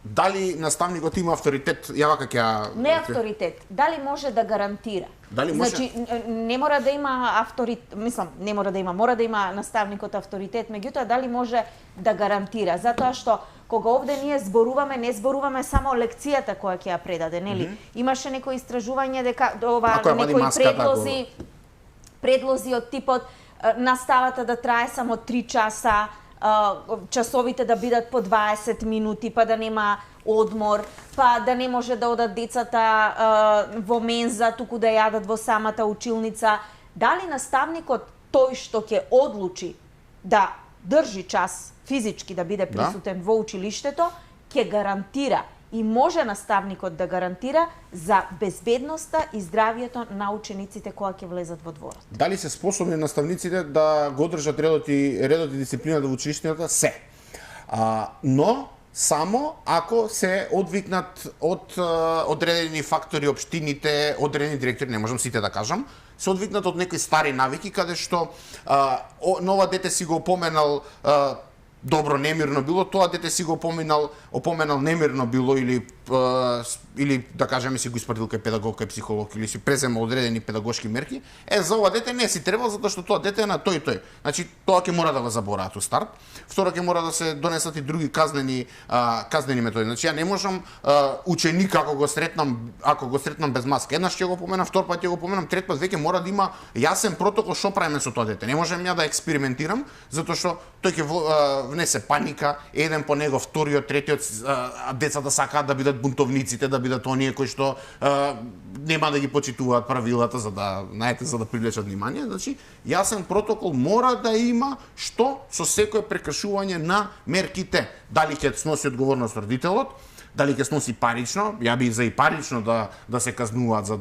Speaker 2: дали наставникот има авторитет? Ја вака ќе...
Speaker 1: Не авторитет, дали може да гарантира?
Speaker 2: Дали може?
Speaker 1: Значи, не мора да има авторитет, мислам, не мора да има, мора да има наставникот авторитет, меѓутоа дали може да гарантира? Затоа што кога овде ние зборуваме, не зборуваме само лекцијата која ќе ја предаде, нели? Имаше некои истражување дека некои предлози од типот наставата да трае само 3 часа, часовите да бидат по 20 минути, па да нема одмор, па да не може да одат децата во менза, туку да јадат во самата училница. Дали наставникот тој што ќе одлучи да држи час физички да биде присутен во училиштето, ќе гарантира и може наставникот да гарантира за безбедноста и здравјето на учениците кога ќе влезат во дворот.
Speaker 2: Дали се способни наставниците да го одржат редот и дисциплината во училиштето? Се. Но само ако се одвикнат од одредени фактори, општините, одредени директори, не можам сите да кажам, се одвикнат од некои стари навики, каде што нова дете си го опоменал добро немирно било, тоа дете си го опоменал немирно било или да кажеме си го испратил кај педагог, кај психолог или си презема одредени педагошки мерки, за ова дете не си треба затоа што тоа дете е на тој и тој. Значи тоа ќе мора да го забораат у старт. Второ ќе мора да се донесат и други казнени методи. Значи ја не можам ученик ако го сретнам без маска. Еднаш ќе го поменам, втор пат ќе го поменам, трет пат веќе мора да има јасен протокол што правиме со тоа дете. Не можам ја да експериментирам затоа што тој ќе внесе паника, еден по него, вториот, третиот, децата сакаат да бидат бунтовниците, да бидат оние кои што нема да ги почитуваат правилата за да привлечат внимание. Значи, јасен протокол мора да има што со секое прекршување на мерките. Дали ќе сноси одговорност родителот, дали ќе сноси парично, ја би за и парично да се казнуваат за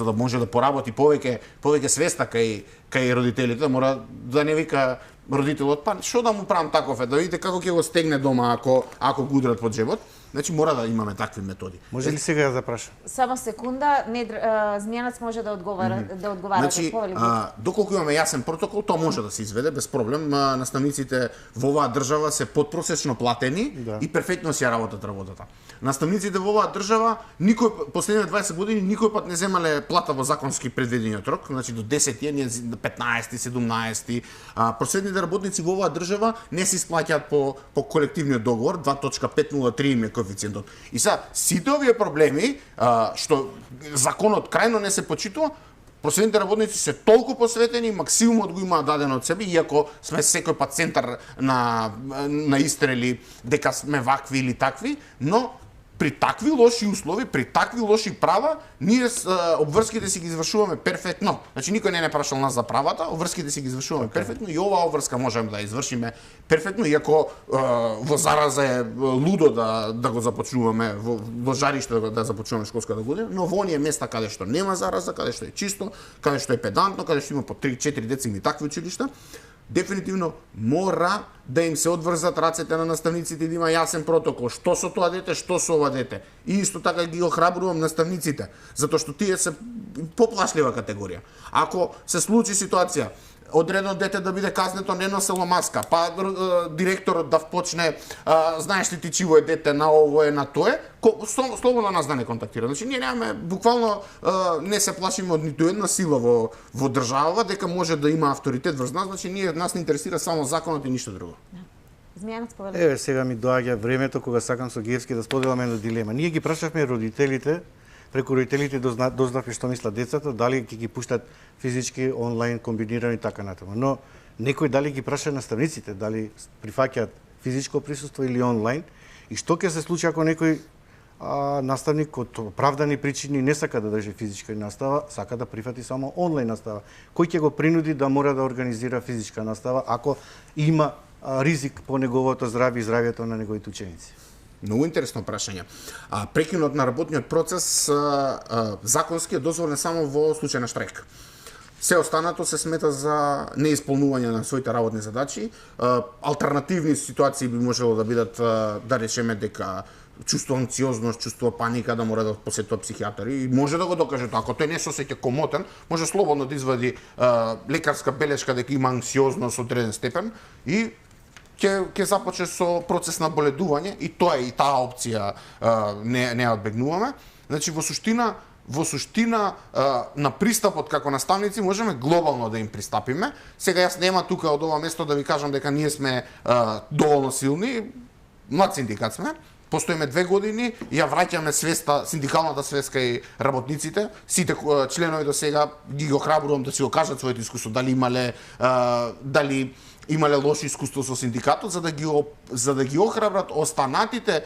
Speaker 2: да може да поработи повеќе свеста кај родителите, мора да не вика родителот, па што да му правам таков да видите како ќе го стегне дома ако го удрат под джебот. Значи мора да имаме такви методи.
Speaker 3: Може ли сега да прашам?
Speaker 1: Само секунда, Zmijanac може да одговара
Speaker 2: Значи, доколку имаме јасен протокол, тоа може да се изведе без проблем. Наставниците во оваа држава се подпросечно платени и перфектно си ја работат работата. Наставниците во оваа држава последните 20 години никој пат не земале плата во законски предвидениот рок, значи до 10, 15, 17. Просветните работници во оваа држава не се исплаќаат по колективниот договор, 2.503 им е коефициентот. И сите овие проблеми што законот крајно не се почитува, просветните работници се толку посветени, максимумот го имаат дадено од себе, иако сме секој пат центар на истрели дека сме вакви или такви, но при такви лоши услови, при такви лоши права, ние обврските си ги извршуваме перфектно. Значи никој не прашал нас за правата, обврските си ги извршуваме перфектно и оваа обврска можеме да извршиме перфектно, иако во зараза е лудо да го започнуваме, во жариште да започнуваме школската година, но во оние места каде што нема зараза, каде што е чисто, каде што е педантно, каде што има по 3-4 деца и такви училишта, дефинитивно мора да им се одврзат рацете на наставниците и да има јасен протокол што со тоа дете, што со ова дете. И исто така ги охрабрувам наставниците, затоа што тие се поплашлива категорија. Ако се случи ситуација одредено дете да биде казнето не носело маска, па директорот да впочне, знаеш ли ти чиво е дете на ово е на тоа, слободно нас да не контактира. Значи ние немаме, буквално не се плашиме од ниту една сила во држава дека може да има авторитет врз нас, значи нас не интересира само законот и ништо друго.
Speaker 1: Zmijanac повели.
Speaker 3: Еве сега ми доаѓа времето кога сакам со Гевски да споделам една дилема. Ние ги прашавме родителите, преку родителите дознавме што мислат децата, дали ќе ги пуштат физички, онлайн, комбинирани така натаму. Но некој дали ги праша наставниците, дали прифаќаат физичко присуство или онлайн, и што ќе се случи ако некој наставник од оправдани причини не сака да држи физичка настава, сака да прифати само онлайн настава. Кој ќе го принуди да мора да организира физичка настава ако има ризик по неговото здравје и здравјето на неговите ученици?
Speaker 2: Многу интересно прашање. Прекинот на работниот процес законски е дозволен само во случај на штрајк. Се останато се смета за неисполнување на своите работни задачи. Алтернативни ситуации би можело да бидат, да речеме дека чувство анксиозност, чувство паника, да мора да посетува психијатар и може да го докаже тоа. Ако тој не се осеќа комотен, може слободно да извади лекарска белешка дека има анксиозност од одреден степен и ќе започне со процес на боледување и тоа и таа опција не ја одбегнуваме. Значи во суштина на пристапот како наставници можеме глобално да им пристапиме. Сега јас нема тука од ова место да ви кажам дека ние сме доволно силни, млад синдикат сме. Постоиме 2 години и ја враќаме синдикалната свест кај работниците. Сите членови до сега ги охрабрувам да си го кажат своето искуство, дали имале лошо искуство со синдикатот, за да ги охрабрат останатите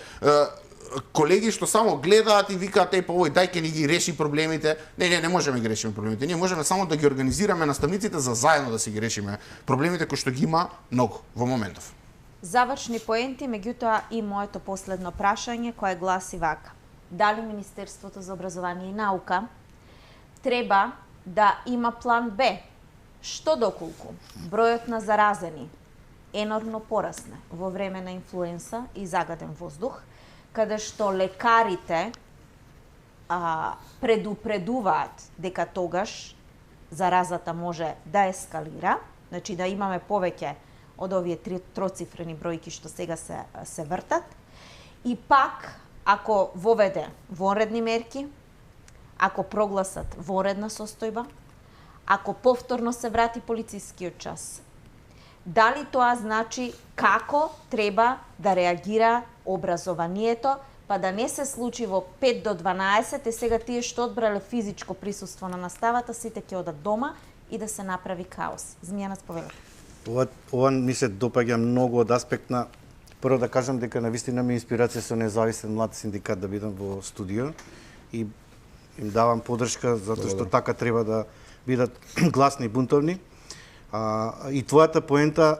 Speaker 2: колеги што само гледаат и викаат овој дај ќе ни ги реши проблемите. Не можеме да ги решиме проблемите. Ние можеме само да ги организираме наставниците за заедно да си ги решиме проблемите кои што ги има многу во моментов.
Speaker 1: Завршни поенти, меѓутоа и моето последно прашање кое гласи вака. Дали Министерството за образование и наука треба да има план Б? Што доколку бројот на заразени енормно порасне во време на инфлуенса и загаден воздух, каде што лекарите предупредуваат дека тогаш заразата може да ескалира, значи да имаме повеќе од овие троцифрени бројки што сега се вртат. И пак, ако воведе вонредни мерки, ако прогласат вонредна состојба, ако повторно се врати полицискиот час, дали тоа значи како треба да реагира образованието, па да не се случи во 5 до 12, и сега тие што одбрале физичко присуство на наставата, сите ќе одат дома и да се направи хаос. Змијана, споведате.
Speaker 3: Ова ми се допаѓа многу од аспект на... Прво да кажам дека навистина ми инспирација со независен млад синдикат да бидам во студио и им давам подршка затоа што така треба да бидат гласни и бунтовни. И твојата поента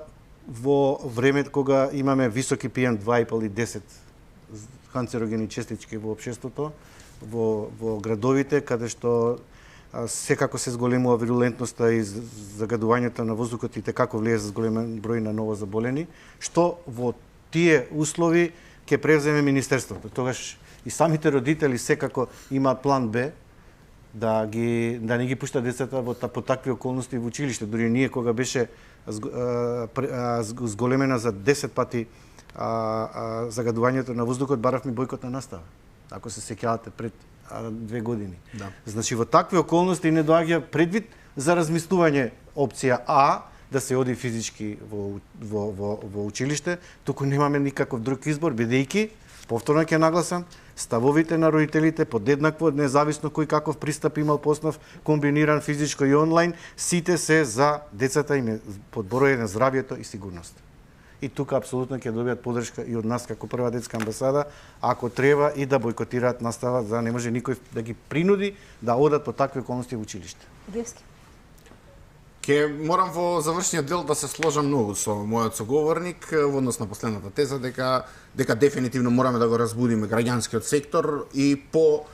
Speaker 3: во време кога имаме високи PM2,5 и 10 канцерогени частички во општеството, во градовите, каде што секако се зголемува вирулентноста и загадувањето на воздухот и како влие за зголемен број на ново заболени, што во тие услови ќе превземе Министерството. Тогаш и самите родители секако имаат план Б, да не ги пушта децата по такви околности во училиште. Дури ние кога беше зголемена за 10 пати загадувањето на воздухот, баравме бојкот на настава. Ако се сеќавате пред 2 години.
Speaker 2: Да.
Speaker 3: Значи во такви околности не доаѓа предвид за размислување опција А, да се оди физички во училиште, туку немаме никаков друг избор, бидејќи, повторно ќе нагласам, ставовите на родителите подеднакво, независно кој каков пристап имал по основ комбиниран физичко и онлайн, сите се за децата им подбороје на здравјето и сигурност. И тука апсолутно ќе добијат подршка и од нас како прва детска амбасада, ако треба и да бојкотираат настава, за да не може никој да ги принуди да одат по такви околности во училиште.
Speaker 1: Илиевски.
Speaker 2: Ке морам во завршниот дел да се сложам многу со мојот соговорник во однос на последната теза дека дефинитивно мораме да го разбудиме граѓанскиот сектор и по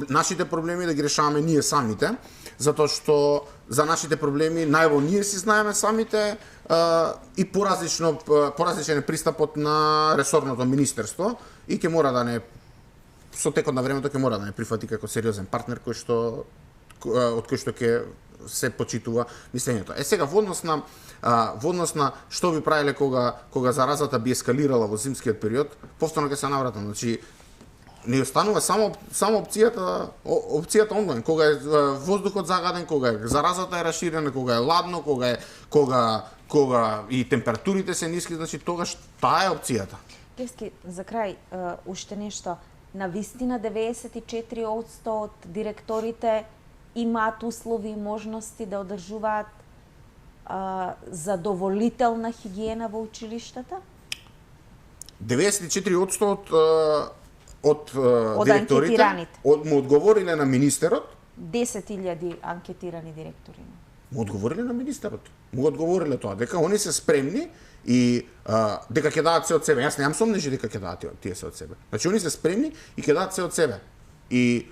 Speaker 2: нашите проблеми да ги решаваме ние самите, затоа што за нашите проблеми најво ние си знаеме самите и поразличен е пристапот на ресорното министерство и ќе мора да не со текот на времето ќе мора да не прифати како сериозен партнер од кој што ќе се почитува мислењето. Сега во однос на што би правиле кога заразата би ескалирала во зимскиот период, повторно ќе се навратам. Значи не останува само опцијата онлайн, кога е воздухот загаден, кога заразата е раширена, кога е ладно, кога и температурите се ниски, значи тогаш таа е опцијата.
Speaker 1: Илиевски, за крај уште нешто. Навистина 94% од директорите имаат услови и можности да одржуваат задоволителна хигиена во училиштата?
Speaker 2: 94% од директорите му одговориле на министерот.
Speaker 1: 10.000 анкетирани директори.
Speaker 2: Му одговориле на министерот. Му одговориле тоа дека они се спремни и дека ќе дадат се од себе. Јас немам сомнежи дека ќе дадат тие се од себе. Значи они се спремни и ќе дадат се од себе. И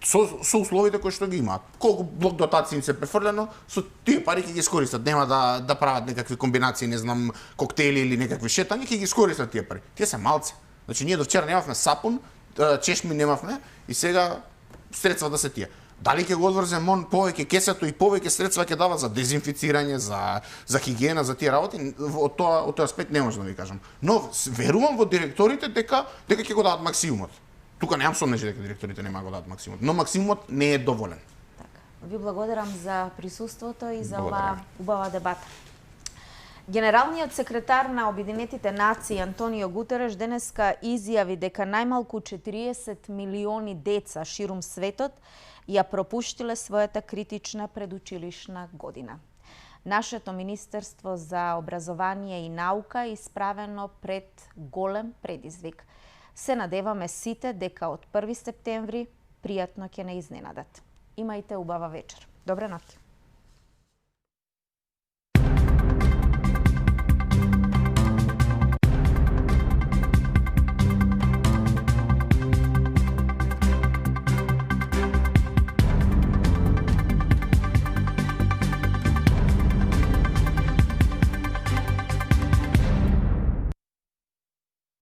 Speaker 2: со условите кои што ги имаат. Колку блок дотации им се префрлено, со тие пари ќе ги искористат. Нема да прават некакви комбинации, не знам, коктели или некакви шетања, ќе ги искористат тие пари. Тие се малци. Значи ние до вчера немавме сапун, чешми немавме и сега средства да се тие. Дали ќе го одврзе МОН повеќе кесето и повеќе средства ќе дава за дезинфицирање, за хигиена, за тие работи, од тој аспект не можам да ви кажам. Но верувам во директорите дека ќе го дадат максимумот. Тука немам сомнежи дека директорите нема го дадат максимумот, но максимумот не е доволен.
Speaker 1: Така. Ви благодарам за присуството и за оваа убава дебата. Генералниот секретар на Обединетите нации Антонио Гутереш денеска изјави дека најмалку 40 милиони деца ширум светот ја пропуштиле својата критична предучилишна година. Нашето Министерство за образование и наука е исправено пред голем предизвик. Се надеваме сите дека од 1 септември пријатно ќе не изненадат. Имајте убава вечер. Добра ноќ.